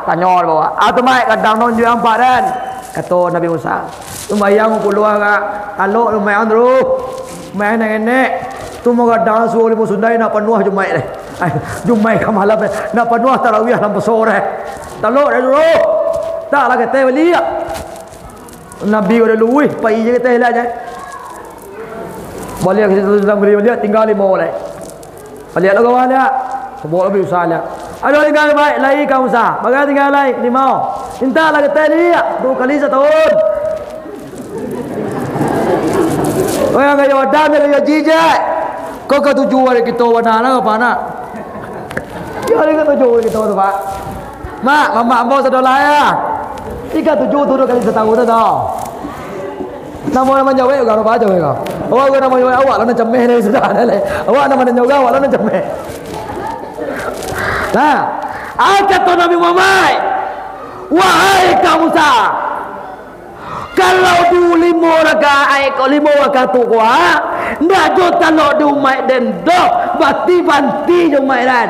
tanya bawa. Atau mai kadang non dia ampak dan kata Nabi Musa. Sumayang puluh kalau lumayan terus. Main nenek tu mau kadang suruh limu Sundai nak penuh Jumaat deh. Jumaat kemalam nak penuh tarawih sampai sore. Talok dah dulu. Tak lah kata beli. Nabi udah luih, pai je kata lah je. Balik ke situ dalam beli tinggal 5 orang. Balik lah kawan dia. Sebab lebih usah lah. Ada tinggal baik lagi kamu sah. Bagaimana tinggal lagi 5. Minta lagi tadi 2 kali setahun. Oh yang kaya wadah kaya jijak. Kau ke 7 hari kita wana apa nak? Ya hari ke 7 hari kita tu pak. Mak, mama ambo saudara ya. 37 turun kali setahun tu dah. Nama Jawa juga apa Jawa kau? Awak nama Jawa awak lah nak cemeh ni sudah ada le. Awak nama Jawa awak lah nak cemeh. Nah, kata Nabi Muhammad, wahai kaum Musa, kalau du 5 rakaat kau 5 rakaat tu kuah, ndak jo talok du mai den do, banti jo mai dan.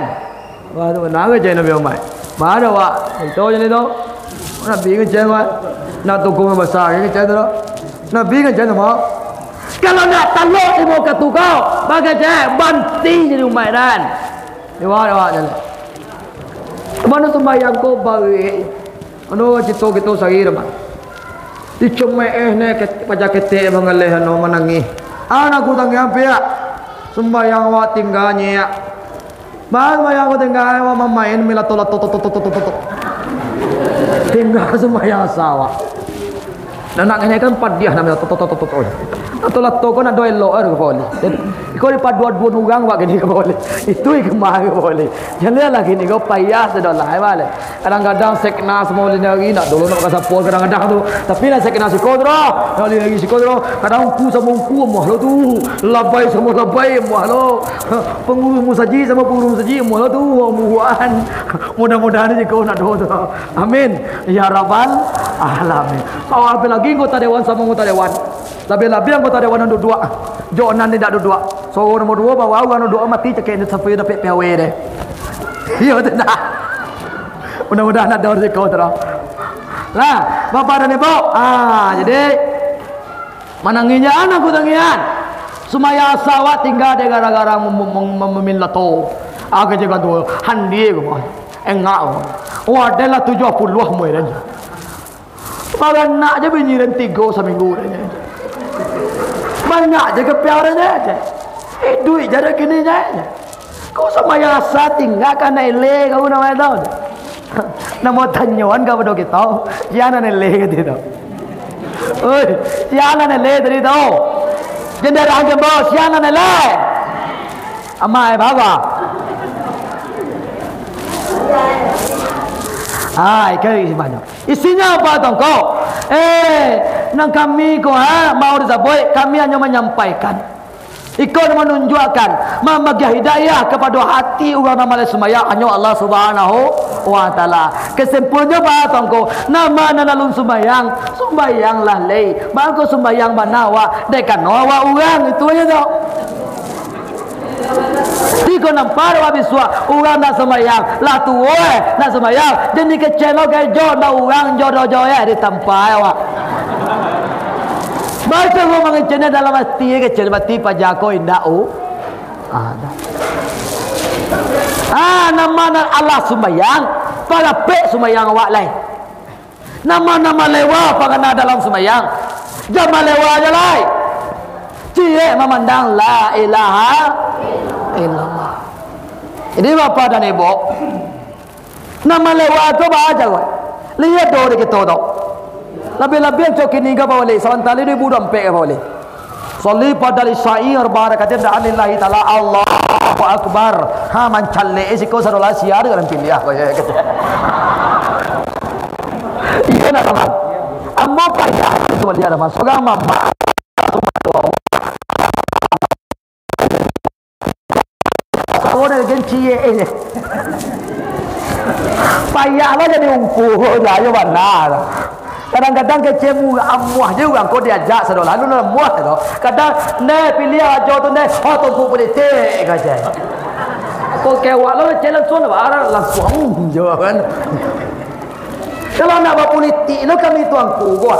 Wah tu benar ke Nabi Muhammad? Mana awak? Itu je ni tu. Nabi ke cewek, nak tukung besar ke cewek. Nabi kan jangan mau. Kalau nak talok 5 rakaat tu kau, bagai cewek banti je rumah dan. Dewa jalan. Mana sembahyang kau bagi? Ano cito kita sahir mah. Dicemeh ne pajak kete mengalih no menangi. Anak ku tangi apa ya? Sembahyang wa tinggalnya ya. Bang sembahyang ku tinggal wa mamain mila tolat tot. Tinggal sembahyang sawa. Dan nak kan padiah namanya tot. Tolat to kan ada elok ke boleh. Kau ni dua orang buat gini ke boleh. Itu yang kemah ke boleh. Jangan lagi ni kau payah sudah lah. Kadang-kadang sekna semua ni lagi nak dulu nak kasih pol kadang-kadang tu. Tapi nak sekna si kodro, nak lagi si kodro. Kadang ungku sama ungku muah lo tu. Labai sama labai muah lo. Pengurus musaji sama pengurus musaji muah lo tu. Muahan. Mudah-mudahan ni kau nak doa tu. Amin. Ya Rabbal Alamin. Kau apa lagi kau tak dewan sama kau tak dewan. Lebih-lebih yang kota dewan duduk dua. Jonan tidak duduk dua. So nombor 2 bawa orang duduk mati cekek ni sampai dapat PW deh. Iya tidak. Mudah-mudahan ada rezeki terus. Lah, bapak dan ibu. Jadi mananginya anak ku tangian. Sumaya sawat tinggal de gara-gara memilih tu. Aku juga tu handi ku. Enggak. Adalah 70 moy dan. Bagan nak je binyiran 3 seminggu dan. Banyak je kepiarannya aja. Duit jadi gini aja. Kau sama yang asa tinggalkan nilai kau nama tahu. Nama tanyawan kau pada kita. Jangan nilai gitu. Oi, jangan nilai dari tu. Jangan orang jempol, jangan nilai. Amai bawa. Kali banyak. Isinya apa tahu kau? Nang kami ko mau disaboi, kami hanya menyampaikan. Ikut menunjukkan, membagi hidayah kepada hati orang nama sembahyang hanya Allah Subhanahu wa taala. Kesimpulannya apa tongko? Nama nalun sembahyanglah lei. Bangko sembahyang banawa dekan nawa orang itu aja tau. Diko nampar wa biswa orang nak sembahyang, lah tuwe nak sembahyang, jadi kecelo kejo na orang jodoh-jodoh ya ditampai wa. Baca gua mengecene dalam hati kecil mati pajako indah nama Allah sembahyang pada pe sembahyang awak lain. Nama-nama lewa pangana dalam sembahyang. Jama lewa aja lain. Cie memandang la ilaha illallah. Ini bapak dan ibu. Nama lewa tu baca gua. Lihat dulu kita tu. Lebih-lebih cok ini ke boleh. Sementara ini budam pe ke boleh. Salli pada lisa'i arba'akatin da'anillahi ta'ala Allahu Akbar. Mancalle isiko sadola siar dengan pilih kau ya kata. Iya nak teman. Amma payah itu dia ada masuk agama. Orang genci ini. Payah lah jadi umpu dah yo benar. Kadang-kadang kecemu amuah juga kau diajak sadola lu nak muah tu. Kadang ne pilih aja tu ne tu ku politik aja. Kau kewak lo jalan sana barang langsung jawaban. Kalau nak buat politik lo kami tuan ku gua.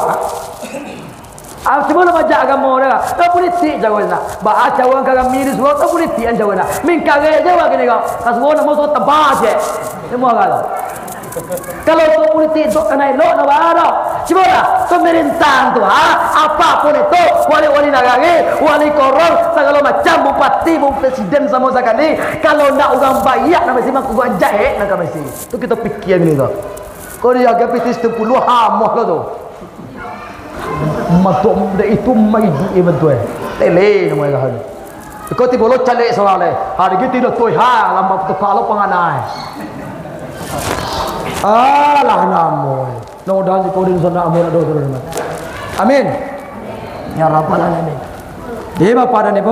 Cuma lo baca agama dia. Tak politik jawaban nak. Baca orang kami ni semua tak politik jawaban nak. Min kagak jawaban gini kau. Kasih orang nak masuk tempat je. Semua kalau. Kalau untuk politik untuk kena elok nak barang. Cuma pemerintah tu apapun itu, wali-wali negara, wali korong, segala macam bupati, presiden sama sekali. Kalau nak orang baik nak mesti mak orang jahat nak mesti. Tu kita fikir ni tu. Kau dia agak pitis 10 hamah lah tu. Matuk itu mai di betul. Tele nama dia. Kau tiba lo calik soal ni. Hari kita tidak tuh lama tu kalau penganai. Alah namoy. Mudah-mudahan si kau di sana amin ada terus. Amin. Ya Rabbal alamin. Dia bapa dan ibu.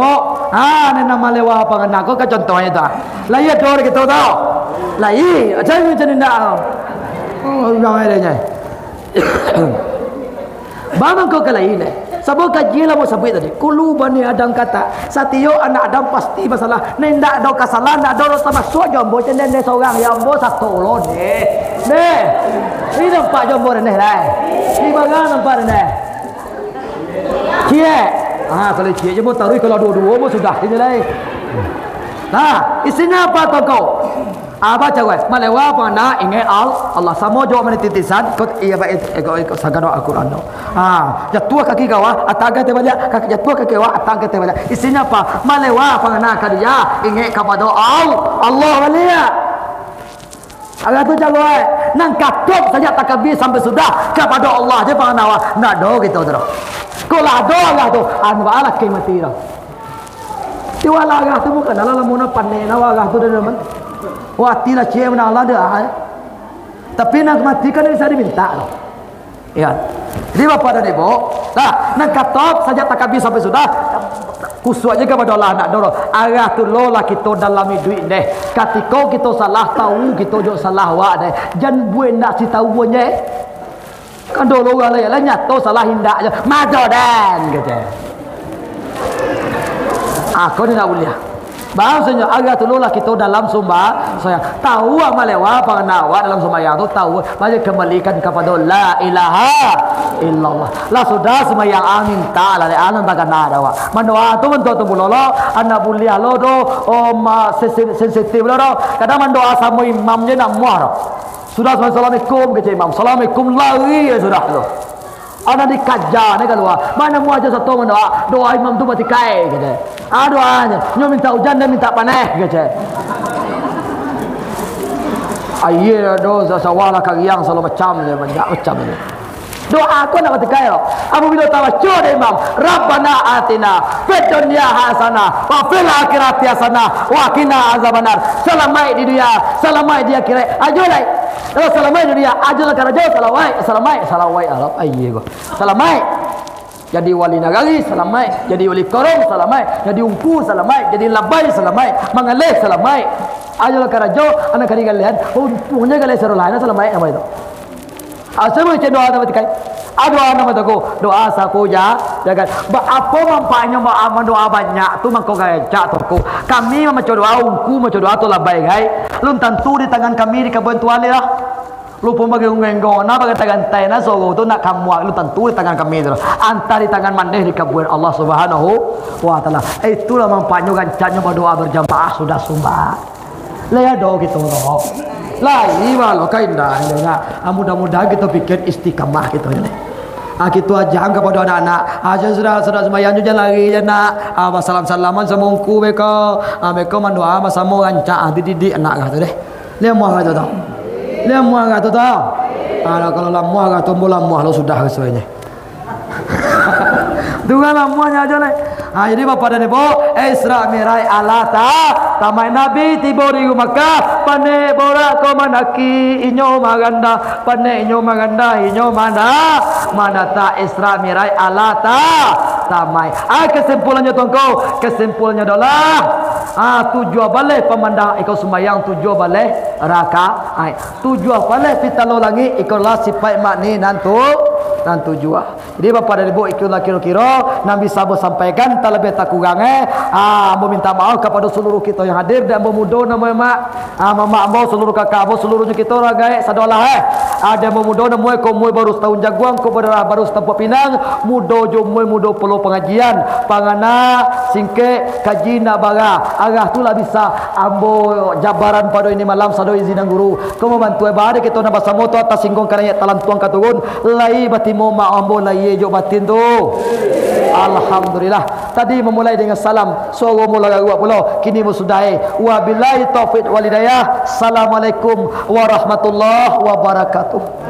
Ni nama lewa apa kan aku ke contohnya tu. Lah iya dor gitu tau. Lah iya, macam macam ni dah. Oh, jangan ada nyai. Bang kau kalai ni. Sebab kaji lah mau sebut tadi. Kulu bani Adam kata, satio anak Adam pasti masalah. Nenda ada kesalahan, nak ada sama suat jombo cendek ni seorang jombo satu lo ni. Ni, ini nampak jombo ni lah. Ni bagan nampak ni. Cie, kalau cie jombo taruh kalau dua-dua mo sudah ini lah. Nah, isinya apa kau? Apa cakap? Malewa apa nak ingat Allah sama jawab mana titisan kot iya baik sagano Al-Quran no. Jatuh kaki kawa ataga tebalik kaki jatuh kaki kawa ataga tebalik. Isinya apa? Malewa apa nak dia ingat kepada Allah walia. Agak tu cakap nang katok saja tak habis sampai sudah kepada Allah je panganawa nak do gitu tu. Kalau ada lah tu anwala mati dah. Tiwala agak tu bukan dalam muna panen agak tu dah man. Wah tidak cie mana Allah dah. Tapi nak matikan ini saya diminta loh. Ya. Jadi bapa dan ibu, nah nak katok saja tak habis sampai sudah. Khusus aja kepada Allah nak dorong. Arah tu lola kita dalam duit deh. Ketika kita salah tahu kita juga salah wak deh. Jangan buat nak si tahu punya. Kan dulu orang lain lah nyata salah hindak aja. Majo dan kata. Aku ni nak boleh. Bahasanya agak tu lola kita dalam sumba saya tahu amal lewa panganawa dalam sembahyang tu tahu banyak kembalikan kepada la ilaha illallah. Lah sudah sembahyang amin ta'ala le anan takana dawa. Mandoa tu mentu tu bulolo anak bulia lo do ma sensitif lo do. Kadang mandoa sama imamnya nak muar. Sudah assalamualaikum ke imam. Assalamualaikum lagi ya sudah tu. Anak dikajar ni kalau mana mu aja satu mendoa doa imam tu mati kai kata. Doanya nyo minta hujan dan minta panas kata. Ayah dosa sawala kariang selalu macam ni banyak macam ni. Doa aku nak mati kai lo. Apabila tawajud imam, Rabbana atina fid dunya hasanah wa fil akhirati hasanah wa qina azabannar. Selamai di dunia, selamai di akhirat. Ajolai. Kalau salamai dia ajalah kerja salamai Allah ayye go salamai jadi wali nagari salamai jadi wali korong salamai jadi ungku salamai jadi labai salamai mangaleh salamai ajalah kerja anak kali kalian punya kalian serolana salamai nama itu asal macam doa apa tikai doa nama tu doa saku ya jangan apa manfaatnya aman doa banyak tu mangko gajak tu kami macam doa ungku macam doa tu labai gai lun tentu di tangan kami di kebentuan ni lah lu pun bagi ngenggo na bagi tangan tay na so tu nak kamu lu tentu di tangan kami tu antar di tangan mandeh di kebuan Allah Subhanahu wa taala itulah manfaatnya gancanya berdoa berjamaah sudah sumba laya do gitu doh lah iya lo kaindah na mudah-mudahan kita pikir istiqamah gitu ini kita aja kepada anak-anak aja sudah sembahyang juga lagi je nak salam-salaman semongku mereka mereka mendoa sama rancak dididik anak kata deh lemah kata tau lemah kata tau kalau lemah kata lemah lo sudah kesuainya dengan lemahnya aja nih jadi bapa dan ibu Isra Mi'raj alata tamai Nabi tiba di Makkah pane borak ko manaki inyo maganda pane inyo maganda inyo mana ta Isra Mi'raj alata tamai kesimpulannya tuanku kesimpulannya adalah tujuan balik pemandang ikut sembahyang tujuan balik rakaat tujuan balik pitalo lagi ikutlah sifat makni nantu dan tujuan. Jadi bapa dan ibu ikutlah kira-kira Nabi Sabo sampaikan tak lebih tak kurang ambo minta maaf kepada seluruh kita yang hadir dan ambo mudo nama mak mama ambo seluruh kakak ambo seluruhnya kita orang gaek sadolah ada memudo na moy ko moy baru tahun jaguang ko baru tempat Pinang mudo jo moy mudo perlu pengajian pangana singke kajina baga agah tu lah bisa ambo jabaran pada ini malam sado izin guru ko membantu bade kita na basa moto atas singkong karaya talan tuang katugun lai batimo ma ambo lai jo batin tu. Alhamdulillah. Tadi memulai dengan salam. Suara mula gua pula. Kini musudai. Wabillahi taufiq walhidayah. Assalamualaikum warahmatullahi wabarakatuh.